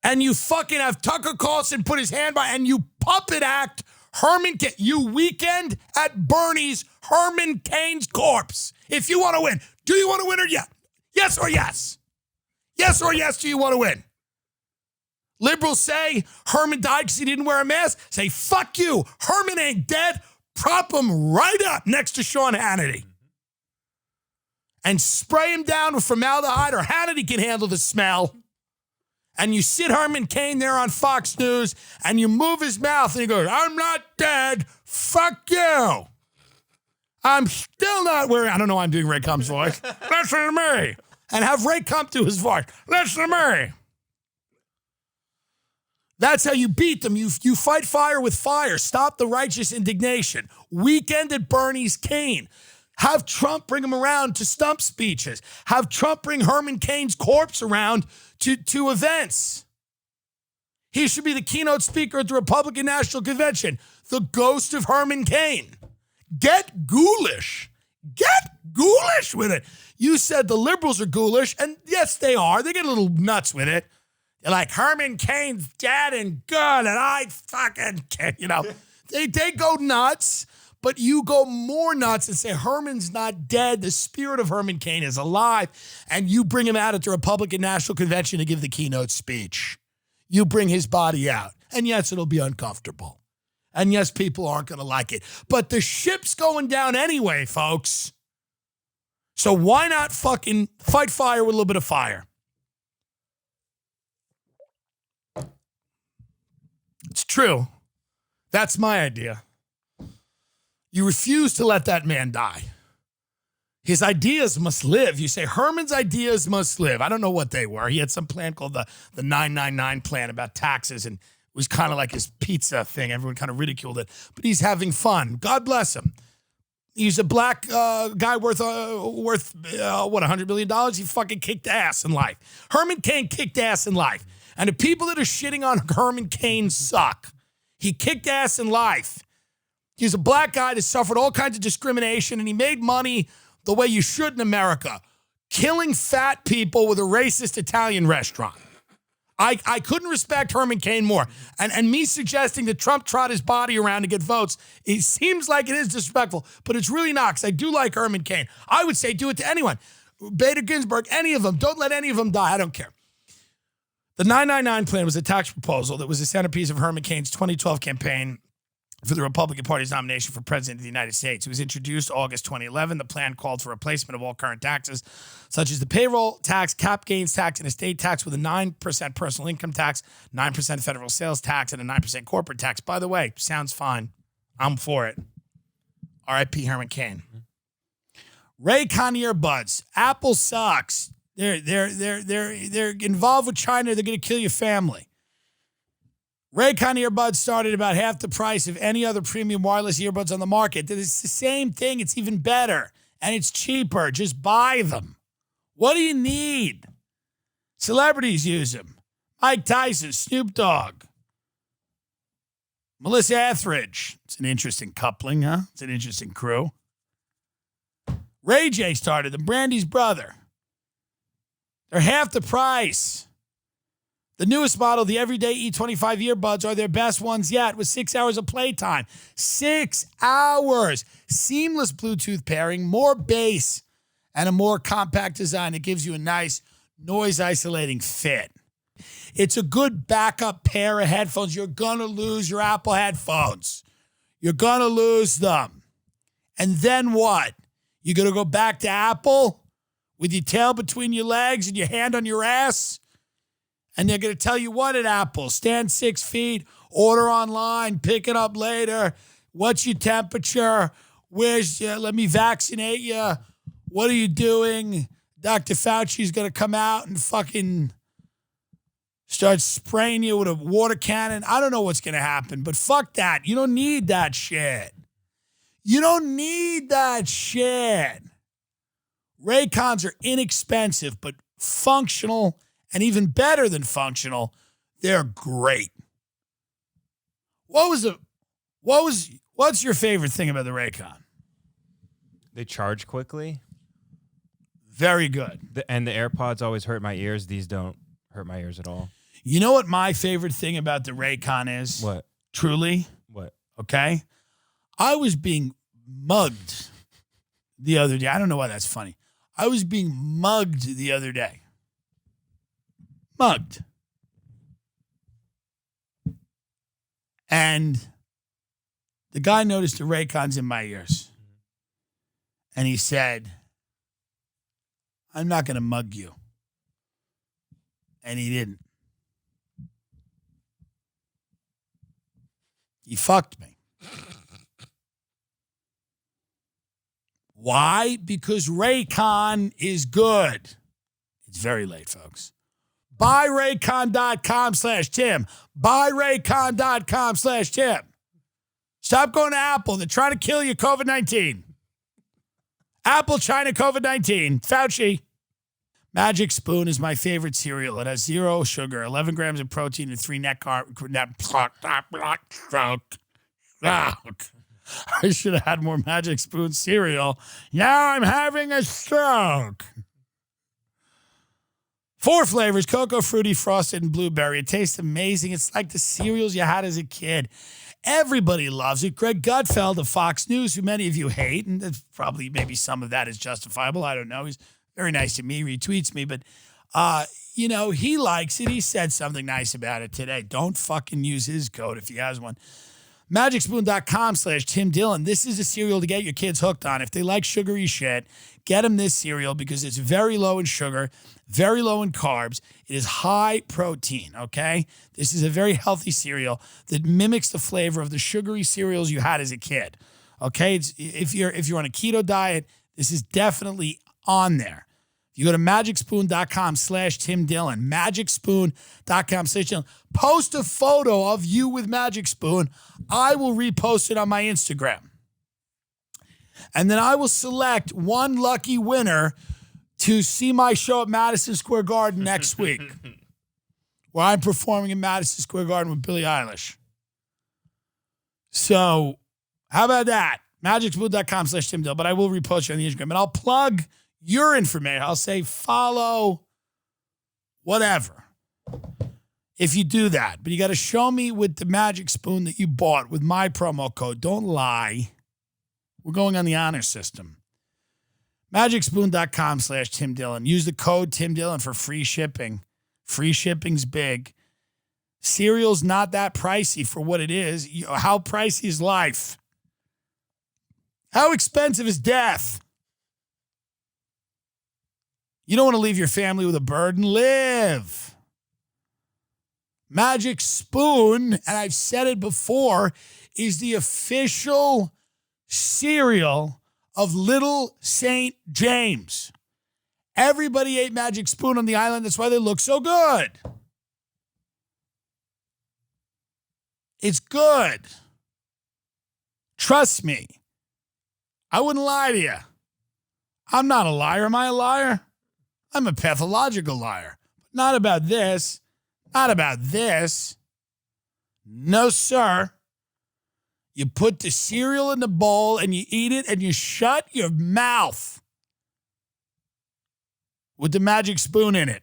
And you fucking have Tucker Carlson put his hand by, and you puppet act Herman Cain. You weekend at Bernie's Herman Cain's corpse. If you want to win. Do you want to win or yes? Yes or yes? Yes or yes, do you want to win? Liberals say Herman died because he didn't wear a mask. Say, fuck you. Herman ain't dead. Prop him right up next to Sean Hannity. And spray him down with formaldehyde, or Hannity can handle the smell. And you sit Herman Cain there on Fox News, and you move his mouth, and he goes, I'm not dead. Fuck you. I'm still not wearing, I don't know why I'm doing Ray Kump's voice. Listen to me. And have Ray Kump do his voice. Listen to me. That's how you beat them. You fight fire with fire. Stop the righteous indignation. Weekend at Bernie's Cain. Have Trump bring him around to stump speeches. Have Trump bring Herman Cain's corpse around to events. He should be the keynote speaker at the Republican National Convention. The ghost of Herman Cain. Get ghoulish. Get ghoulish with it. You said the liberals are ghoulish, and yes, they are. They get a little nuts with it. They're like, Herman Cain's dead and good, and I fucking can't, They go nuts, but you go more nuts and say Herman's not dead. The spirit of Herman Cain is alive, and you bring him out at the Republican National Convention to give the keynote speech. You bring his body out, and yes, it'll be uncomfortable. And yes, people aren't going to like it. But the ship's going down anyway, folks. So why not fucking fight fire with a little bit of fire? It's true. That's my idea. You refuse to let that man die. His ideas must live. You say Herman's ideas must live. I don't know what they were. He had some plan called the 999 plan about taxes, and it was kind of like his pizza thing. Everyone kind of ridiculed it. But he's having fun. God bless him. He's a black guy worth $100 million? He fucking kicked ass in life. Herman Cain kicked ass in life. And the people that are shitting on Herman Cain suck. He kicked ass in life. He's a black guy that suffered all kinds of discrimination, and he made money the way you should in America, killing fat people with a racist Italian restaurant. I couldn't respect Herman Cain more. And me suggesting that Trump trot his body around to get votes, it seems like it is disrespectful, but it's really not, because I do like Herman Cain. I would say do it to anyone. Bader Ginsburg, any of them. Don't let any of them die. I don't care. The 999 plan was a tax proposal that was the centerpiece of Herman Cain's 2012 campaign for the Republican Party's nomination for president of the United States. It was introduced August 2011. The plan called for replacement of all current taxes, such as the payroll tax, cap gains tax, and estate tax with a 9% personal income tax, 9% federal sales tax, and a 9% corporate tax. By the way, sounds fine. I'm for it. R.I.P. Herman Cain. Raycon earbuds. Apple sucks. They're involved with China. They're going to kill your family. Raycon earbuds started about half the price of any other premium wireless earbuds on the market. It's the same thing. It's even better. And it's cheaper. Just buy them. What do you need? Celebrities use them. Mike Tyson, Snoop Dogg, Melissa Etheridge. It's an interesting coupling, huh? It's an interesting crew. Ray J started them. Brandy's brother. They're half the price. The newest model, the Everyday E25 earbuds, are their best ones yet with 6 hours of playtime. 6 hours. Seamless Bluetooth pairing, more bass, and a more compact design that gives you a nice noise-isolating fit. It's a good backup pair of headphones. You're going to lose your Apple headphones. You're going to lose them. And then what? You're going to go back to Apple with your tail between your legs and your hand on your ass? And they're going to tell you what at Apple? Stand 6 feet, order online, pick it up later. What's your temperature? Let me vaccinate you. What are you doing? Dr. Fauci's going to come out and fucking start spraying you with a water cannon. I don't know what's going to happen, but fuck that. You don't need that shit. You don't need that shit. Raycons are inexpensive, but functional. And even better than functional, they're great. What's your favorite thing about the Raycon? They charge quickly. Very good. And the AirPods always hurt my ears. These don't hurt my ears at all. You know what my favorite thing about the Raycon is? What? Truly? What? Okay? I was being mugged the other day. I don't know why that's funny. I was being mugged the other day. Mugged. And the guy noticed the Raycons in my ears. And he said, I'm not going to mug you. And he didn't. He fucked me. Why? Because Raycon is good. It's very late, folks. BuyRaycon.com/Tim. BuyRaycon.com/Tim. Stop going to Apple. They're trying to kill you, COVID-19. Apple, China, COVID-19. Fauci. Magic Spoon is my favorite cereal. It has 0 sugar, 11 grams of protein, and 3 net carbs. I should have had more Magic Spoon cereal. Now I'm having a stroke. 4 flavors, cocoa, fruity, frosted, and blueberry. It tastes amazing. It's like the cereals you had as a kid. Everybody loves it. Greg Gutfeld of Fox News, who many of you hate, and that's probably maybe some of that is justifiable. I don't know. He's very nice to me, retweets me, but, he likes it. He said something nice about it today. Don't fucking use his code if he has one. MagicSpoon.com/Tim Dillon. This is a cereal to get your kids hooked on. If they like sugary shit, get them this cereal because it's very low in sugar, very low in carbs. It is high protein, okay? This is a very healthy cereal that mimics the flavor of the sugary cereals you had as a kid, okay? If you're on a keto diet, this is definitely on there. You go to MagicSpoon.com/Tim Dillon, MagicSpoon.com/Tim Dillon. Post a photo of you with Magic Spoon. I will repost it on my Instagram. And then I will select one lucky winner to see my show at Madison Square Garden next week, where I'm performing in Madison Square Garden with Billie Eilish. So how about that? MagicSpoon.com/Tim Dillon. But I will repost you on the Instagram. And I'll plug your information. I'll say follow whatever if you do that. But you got to show me with the Magic Spoon that you bought with my promo code. Don't lie. We're going on the honor system. MagicSpoon.com/Tim Dillon. Use the code Tim Dillon for free shipping. Free shipping's big. Cereal's not that pricey for what it is. How pricey is life? How expensive is death? You don't want to leave your family with a burden. Live. Magic Spoon, and I've said it before, is the official cereal of Little St. James. Everybody ate Magic Spoon on the island. That's why they look so good. It's good. Trust me. I wouldn't lie to you. I'm not a liar. Am I a liar? I'm a pathological liar. Not about this. Not about this. No, sir. You put the cereal in the bowl and you eat it and you shut your mouth with the Magic Spoon in it.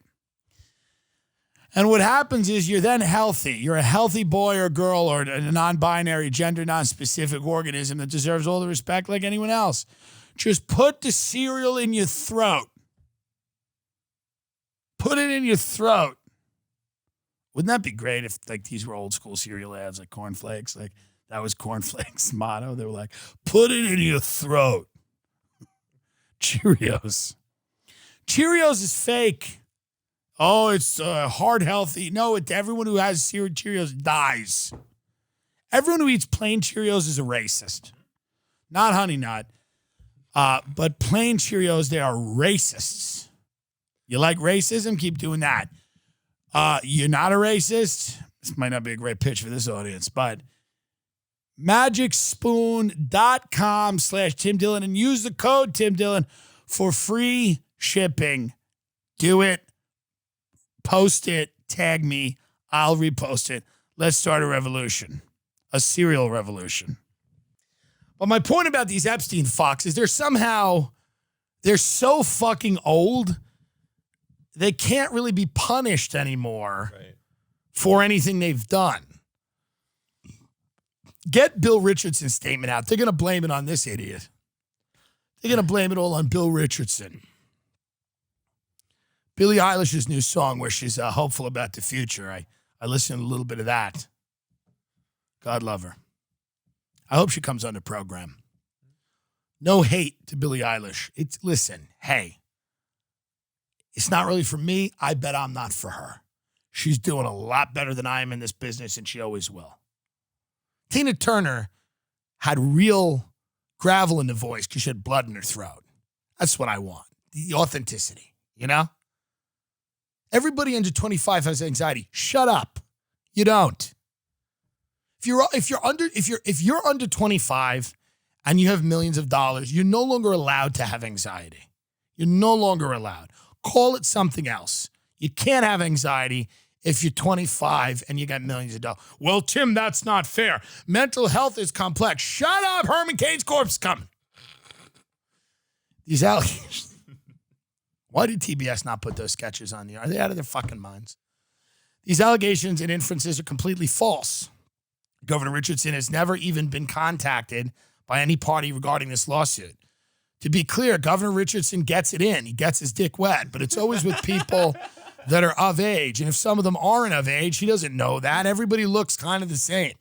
And what happens is you're then healthy. You're a healthy boy or girl or a non-binary, gender non-specific organism that deserves all the respect like anyone else. Just put the cereal in your throat. Put it in your throat. Wouldn't that be great if like these were old school cereal ads like cornflakes? Like that was cornflakes' motto. They were like, put it in your throat. Cheerios. Cheerios is fake. Oh, it's heart healthy. No, everyone who has Cheerios dies. Everyone who eats plain Cheerios is a racist. Not Honey Nut, but plain Cheerios, they are racists. You like racism? Keep doing that. You're not a racist? This might not be a great pitch for this audience, but MagicSpoon.com/Tim Dillon and use the code Tim Dillon for free shipping. Do it. Post it. Tag me. I'll repost it. Let's start a revolution. A cereal revolution. But my point about these Epstein fucks is they're so fucking old, they can't really be punished anymore for anything they've done. Get Bill Richardson's statement out. They're going to blame it on this idiot. They're going to blame it all on Bill Richardson. Billie Eilish's new song where she's hopeful about the future. I listened to a little bit of that. God love her. I hope she comes on the program. No hate to Billie Eilish. Listen, hey, it's not really for me. I bet I'm not for her. She's doing a lot better than I am in this business, and she always will. Tina Turner had real gravel in the voice because she had blood in her throat. That's what I want. The authenticity, you know? Everybody under 25 has anxiety. Shut up. You don't. If you're under 25 and you have millions of dollars, you're no longer allowed to have anxiety. You're no longer allowed. Call it something else. You can't have anxiety if you're 25 and you got millions of dollars. Well, Tim, that's not fair. Mental health is complex. Shut up. Herman Cain's corpse is coming. These allegations. Why did TBS not put those sketches on the air? Are they out of their fucking minds? These allegations and inferences are completely false. Governor Richardson has never even been contacted by any party regarding this lawsuit. To be clear, Governor Richardson gets it in. He gets his dick wet, but it's always with people that are of age. And if some of them aren't of age, he doesn't know that. Everybody looks kind of the same.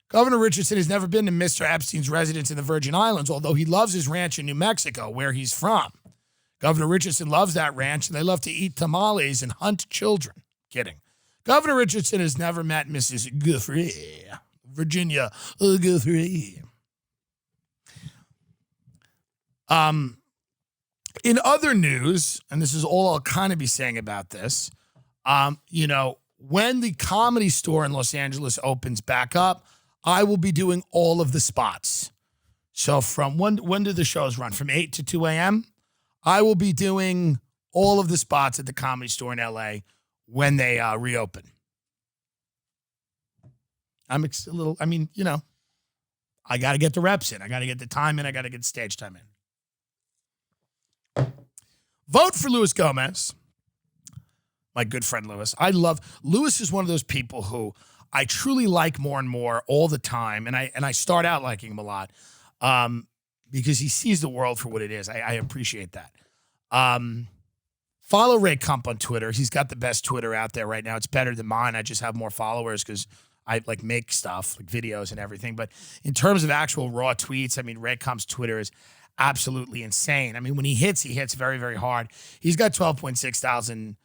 Governor Richardson has never been to Mr. Epstein's residence in the Virgin Islands, although he loves his ranch in New Mexico, where he's from. Governor Richardson loves that ranch, and they love to eat tamales and hunt children. Kidding. Governor Richardson has never met Mrs. Guthrie, Virginia Guthrie. In other news, and this is all I'll kind of be saying about this, when the Comedy Store in Los Angeles opens back up, I will be doing all of the spots. So from when do the shows run? From 8 to 2 a.m.? I will be doing all of the spots at the Comedy Store in L.A. when they reopen. I got to get the reps in. I got to get the time in. I got to get the stage time in. Vote for Luis Gomez. My good friend Luis. Luis is one of those people who I truly like more and more all the time. And I start out liking him a lot because he sees the world for what it is. I appreciate that. Follow Ray Kump on Twitter. He's got the best Twitter out there right now. It's better than mine. I just have more followers because I make stuff, like videos and everything. But in terms of actual raw tweets, Ray Kump's Twitter is absolutely insane. When he hits very, very hard. He's got 12.6 thousand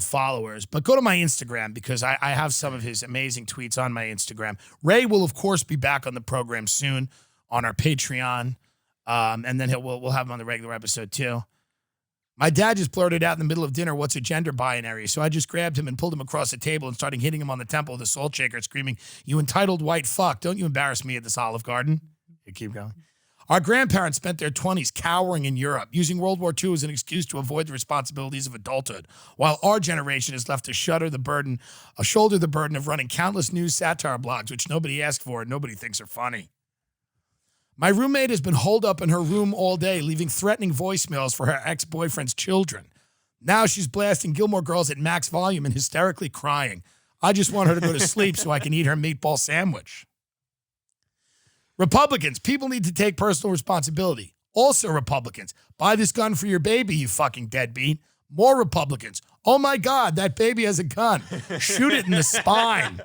followers. But go to my Instagram because I have some of his amazing tweets on my Instagram. Ray will, of course, be back on the program soon on our Patreon. And then we'll have him on the regular episode too. My dad just blurted out in the middle of dinner, "What's a gender binary?" So I just grabbed him and pulled him across the table and started hitting him on the temple with a salt shaker, screaming, "You entitled white fuck. Don't you embarrass me at this Olive Garden." You keep going. Our grandparents spent their 20s cowering in Europe, using World War II as an excuse to avoid the responsibilities of adulthood, while our generation is left to shoulder the burden of running countless news satire blogs, which nobody asked for and nobody thinks are funny. My roommate has been holed up in her room all day, leaving threatening voicemails for her ex-boyfriend's children. Now she's blasting Gilmore Girls at max volume and hysterically crying. I just want her to go to sleep so I can eat her meatball sandwich. Republicans, people need to take personal responsibility. Also Republicans, buy this gun for your baby, you fucking deadbeat. More Republicans, oh my God, that baby has a gun. Shoot it in the spine.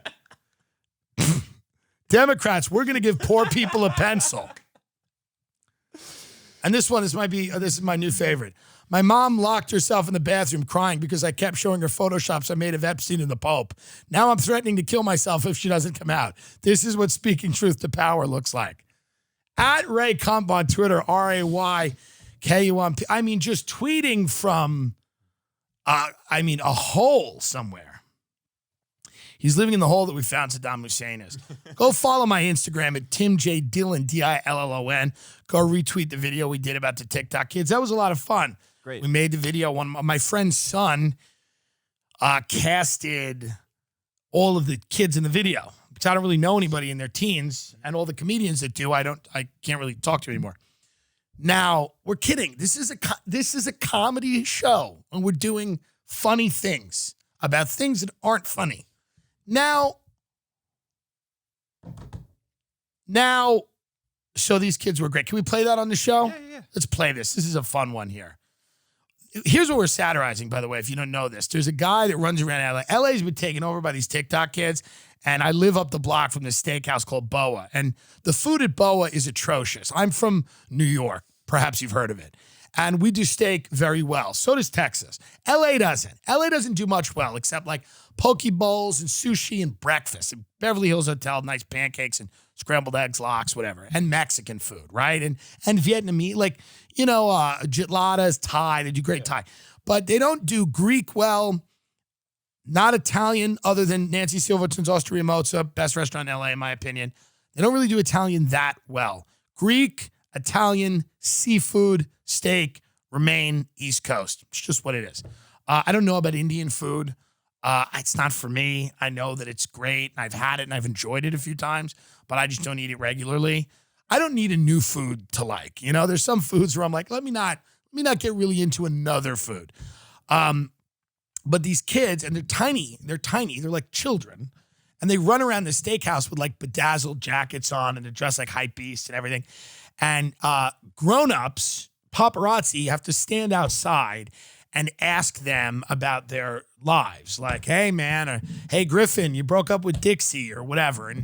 Democrats, we're going to give poor people a pencil. And this is my new favorite. My mom locked herself in the bathroom crying because I kept showing her Photoshops I made of Epstein and the Pope. Now I'm threatening to kill myself if she doesn't come out. This is what speaking truth to power looks like. At Ray Kump on Twitter, RAYKUMP. Just tweeting from, a hole somewhere. He's living in the hole that we found Saddam Hussein is. Go follow my Instagram at Tim J. Dillon, Dillon. Go retweet the video we did about the TikTok kids. That was a lot of fun. Great. We made the video. My friend's son casted all of the kids in the video. Because I don't really know anybody in their teens, and all the comedians that do, I can't really talk to anymore. Now, we're kidding. This is a comedy show, and we're doing funny things about things that aren't funny. Now, so these kids were great. Can we play that on the show? Yeah. Let's play this. This is a fun one here. Here's what we're satirizing, by the way, if you don't know this. There's a guy that runs around LA. LA's been taken over by these TikTok kids, and I live up the block from this steakhouse called Boa. And the food at Boa is atrocious. I'm from New York. Perhaps you've heard of it. And we do steak very well. So does Texas. LA doesn't. LA doesn't do much well, except like poke bowls and sushi and breakfast. And Beverly Hills Hotel, nice pancakes and scrambled eggs, lox, whatever. And Mexican food, right? And Vietnamese, jitladas, Thai. They do great Thai. But they don't do Greek well. Not Italian, other than Nancy Silverton's Osteria Mozza, best restaurant in LA, in my opinion. They don't really do Italian that well. Greek, Italian, seafood, steak, remain East Coast. It's just what it is. I don't know about Indian food. It's not for me. I know that it's great, and I've had it, and I've enjoyed it a few times, but I just don't eat it regularly. I don't need a new food to like. You know, there's some foods where I'm like, let me not get really into another food. But these kids, and they're tiny, they're like children, and they run around the steakhouse with like bedazzled jackets on, and they're dressed like hype beasts and everything. And grown-ups, paparazzi, have to stand outside and ask them about their lives. Like, hey, man, or hey, Griffin, you broke up with Dixie or whatever.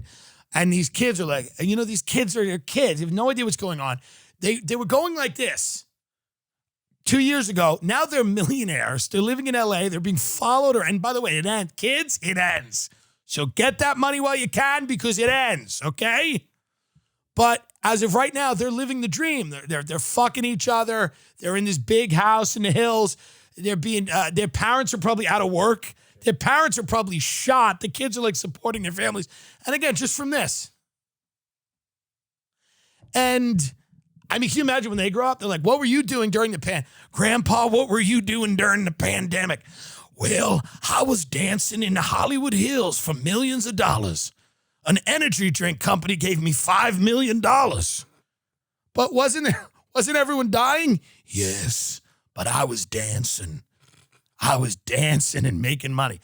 And these kids are like, you know, these kids are kids. They have no idea what's going on. They were going like this 2 years ago. Now they're millionaires. They're living in LA. They're being followed. And by the way, it ends. Kids, it ends. So get that money while you can because it ends, okay? But as of right now, they're living the dream. They're fucking each other. They're in this big house in the hills. They're being, their parents are probably out of work. Their parents are probably shot. The kids are like supporting their families. And again, just from this. And I mean, can you imagine when they grow up? They're like, what were you doing during the Grandpa, what were you doing during the pandemic? Well, I was dancing in the Hollywood Hills for millions of dollars. An energy drink company gave me $5 million. But wasn't everyone dying? Yes, but I was dancing. I was dancing and making money.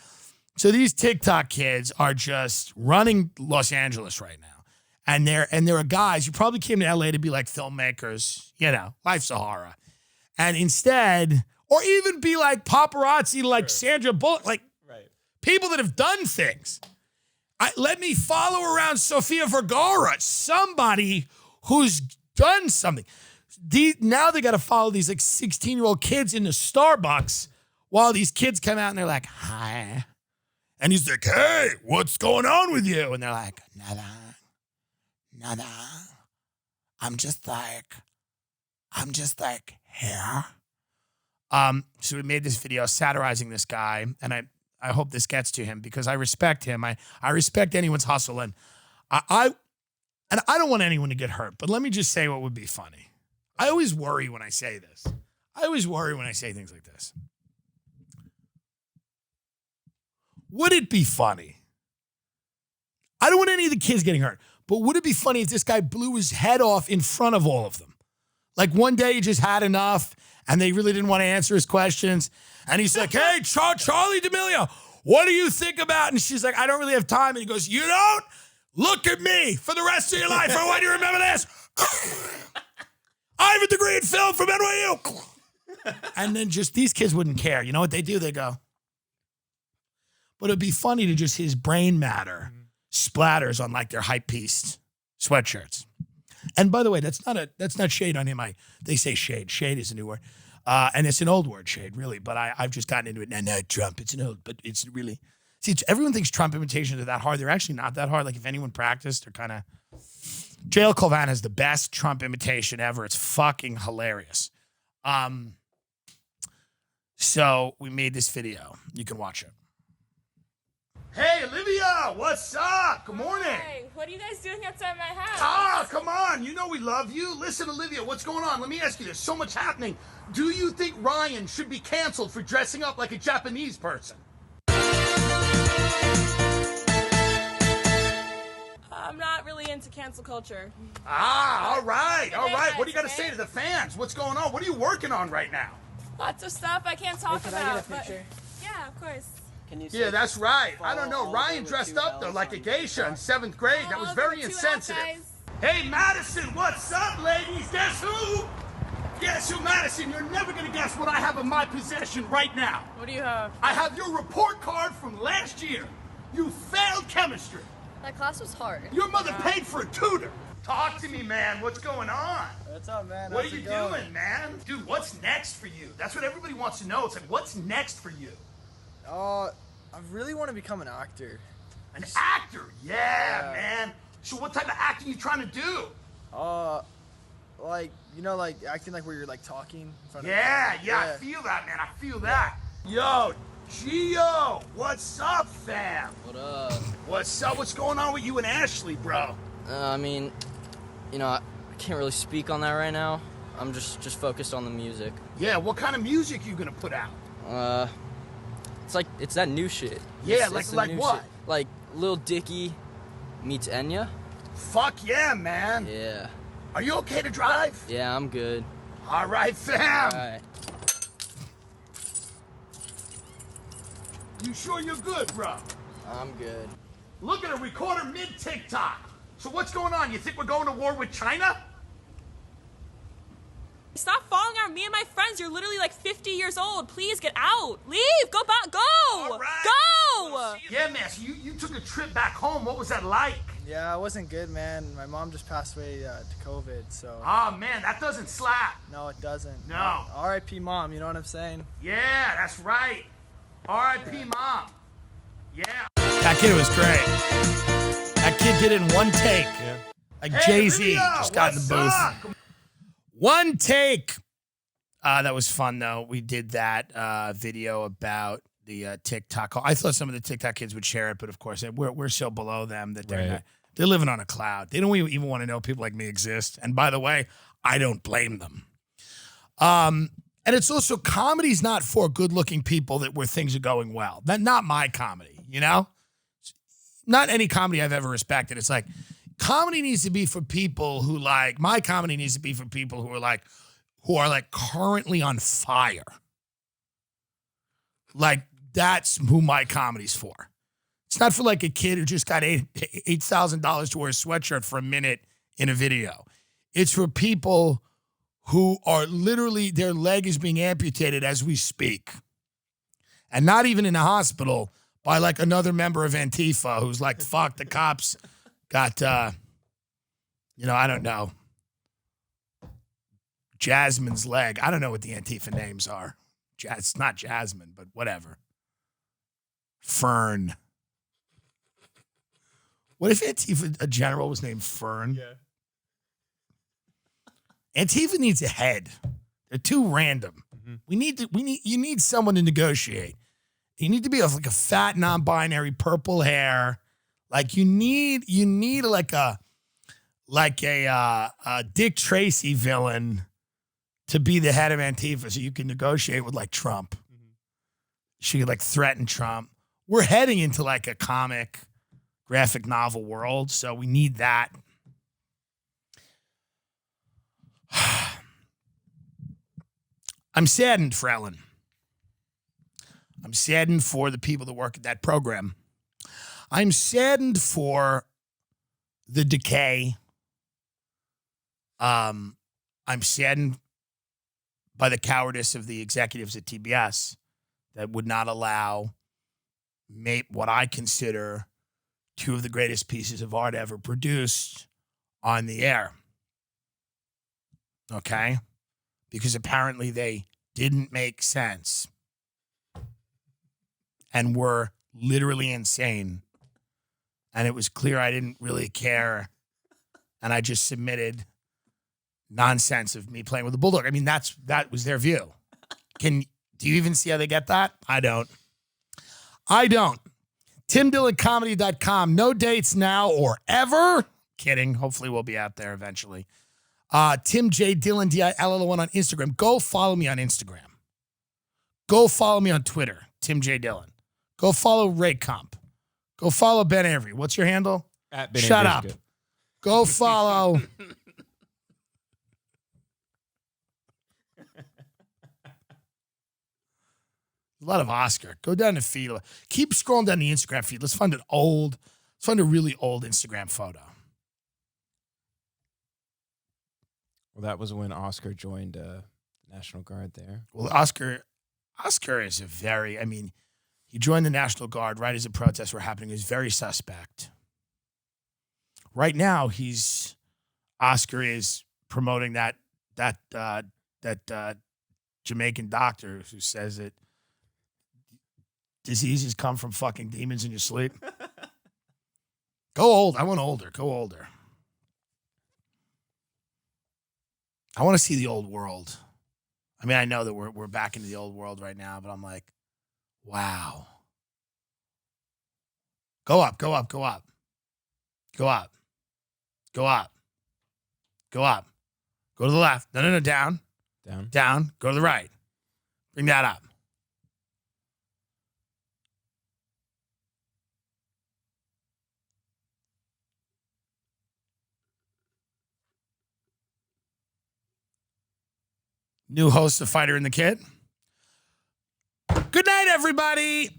So these TikTok kids are just running Los Angeles right now. And there are guys who probably came to LA to be like filmmakers, you know, life's a horror. And instead, or even be like paparazzi like Sandra Bullock, like people that have done things. Let me follow around Sofia Vergara, somebody who's done something. Now they got to follow these like 16-year-old kids into Starbucks while these kids come out and they're like, hi. And he's like, hey, what's going on with you? And they're like, nada. I'm just like here. So we made this video satirizing this guy, and I hope this gets to him because I respect him. I respect anyone's hustle, and I don't want anyone to get hurt, but let me just say what would be funny. I always worry when I say this. I always worry when I say things like this. Would it be funny? I don't want any of the kids getting hurt, but would it be funny if this guy blew his head off in front of all of them? Like one day he just had enough and they really didn't want to answer his questions. And he's like, hey, Charlie D'Amelio, what do you think about? And she's like, I don't really have time. And he goes, you don't? Look at me for the rest of your life. I want you to remember this. I have a degree in film from NYU. And then just these kids wouldn't care. You know what they do? They go. But it'd be funny to just his brain matter splatters on like their hype piece sweatshirts. And by the way, that's not shade on him. They say shade. Shade is a new word. And it's an old word, shade, really. But I've just gotten into it. No, Trump, it's an old, but it's really, see, everyone thinks Trump imitations are that hard. They're actually not that hard. Like if anyone practiced, they're kind of, JL Colvan is the best Trump imitation ever. It's fucking hilarious. So we made this video. You can watch it. Hey, Olivia, what's up? Good morning. Hi. What are you guys doing outside my house? Ah, come on. You know we love you. Listen, Olivia, what's going on? Let me ask you, there's so much happening. Do you think Ryan should be canceled for dressing up like a Japanese person? I'm not really into cancel culture. Ah, all right. What do you got to say to the fans? What's going on? What are you working on right now? Lots of stuff I can't talk Can about. I get a picture? Yeah, of course. Can you Yeah, that's right. I don't know. follow Ryan with dressed 2 up though Ls like a on geisha in TikTok? 7th grade. That was very insensitive. Hey, Madison, what's up, ladies? Guess who? Guess who, Madison? You're never going to guess what I have in my possession right now. What do you have? I have your report card from last year. You failed chemistry. That class was hard. Your mother paid for a tutor. Talk to me, man. What's going on? What's up, man? What How's are you it going? doing, man? Dude, what's next for you? That's what everybody wants to know. It's like, what's next for you? I really want to become an actor. An actor? Yeah, man. So what type of acting you trying to do? Like, you know, like acting like where you're like talking in front Yeah, of I feel that, man. I feel that. Yo, Gio, what's up, fam? What up? What's up? What's going on with you and Ashley, bro? I mean, you know, I can't really speak on that right now. I'm just focused on the music. Yeah, what kind of music you gonna put out? It's that new shit. Yeah, It's the like new what? shit. Like Lil Dicky meets Enya. Fuck yeah, man. Yeah. Are you okay to drive? Yeah, I'm good. All right, fam. All right. You sure you're good, bro? I'm good. Look at a recorder mid-TikTok. So what's going on? You think we're going to war with China? Stop following our me and my friends. You're literally like 50 years old. Please get out. Leave. Go back. Go. All right. Go. Yeah, man, so you took a trip back home. What was that like? Yeah, it wasn't good, man. My mom just passed away to COVID, so. Oh, man, that doesn't slap. No, it doesn't. No. R.I.P. Mom, you know what I'm saying? Yeah, that's right. R.I.P. Mom. Yeah. That kid was great. That kid did it in one take. Yeah. Like Hey, Jay-Z Video, just got in the what's booth. up? One take. That was fun, though. We did that video about the TikTok. I thought some of the TikTok kids would share it, but of course, we're so below them that they're Right. not. They're living on a cloud. They don't even want to know people like me exist. And by the way, I don't blame them. And it's also, comedy's not for good-looking people where things are going well. Not my comedy, you know? Not any comedy I've ever respected. It's like, comedy needs to be for people who my comedy needs to be for people who are currently on fire. Like, that's who my comedy's for. It's not for like a kid who just got $8,000 to wear a sweatshirt for a minute in a video. It's for people who are literally, their leg is being amputated as we speak. And not even in a hospital, by like another member of Antifa who's like, fuck, the cops got, I don't know, Jasmine's leg. I don't know what the Antifa names are. It's not Jasmine, but whatever. Fern. What if Antifa, a general, was named Fern? Yeah. Antifa needs a head. They're too random. Mm-hmm. You need someone to negotiate. You need to be like a fat, non-binary, purple hair. Like you need like a Dick Tracy villain to be the head of Antifa, so you can negotiate with like Trump. Mm-hmm. She could like threaten Trump. We're heading into like a comic, graphic novel world, so we need that. I'm saddened for Ellen. I'm saddened for the people that work at that program. I'm saddened for the decay. I'm saddened by the cowardice of the executives at TBS that would not allow what I consider two of the greatest pieces of art ever produced on the air. Okay? Because apparently they didn't make sense and were literally insane. And it was clear I didn't really care. And I just submitted nonsense of me playing with a bulldog. I mean, that was their view. Do you even see how they get that? I don't. TimDillonComedy.com. No dates now or ever. Kidding. Hopefully we'll be out there eventually. Tim J. Dillon, DILLON on Instagram. Go follow me on Instagram. Go follow me on Twitter, Tim J. Dillon. Go follow Ray Comp. Go follow Ben Avery. What's your handle? Shut up. Go follow. A lot of Oscar. Go down the feed. Keep scrolling down the Instagram feed. Let's find a really old Instagram photo. Well, that was when Oscar joined National Guard there. Well, Oscar is he joined the National Guard right as the protests were happening. He's very suspect. Right now, Oscar is promoting that Jamaican doctor who says that diseases come from fucking demons in your sleep. Go old. I want older. Go older. I want to see the old world. I mean, I know that we're back into the old world right now, but I'm like, wow. Go up, go up, go up. Go up. Go up. Go up. Go to the left. No, down. Down. Down. Go to the right. Bring that up. New host of Fighter and the Kid. Good night, everybody.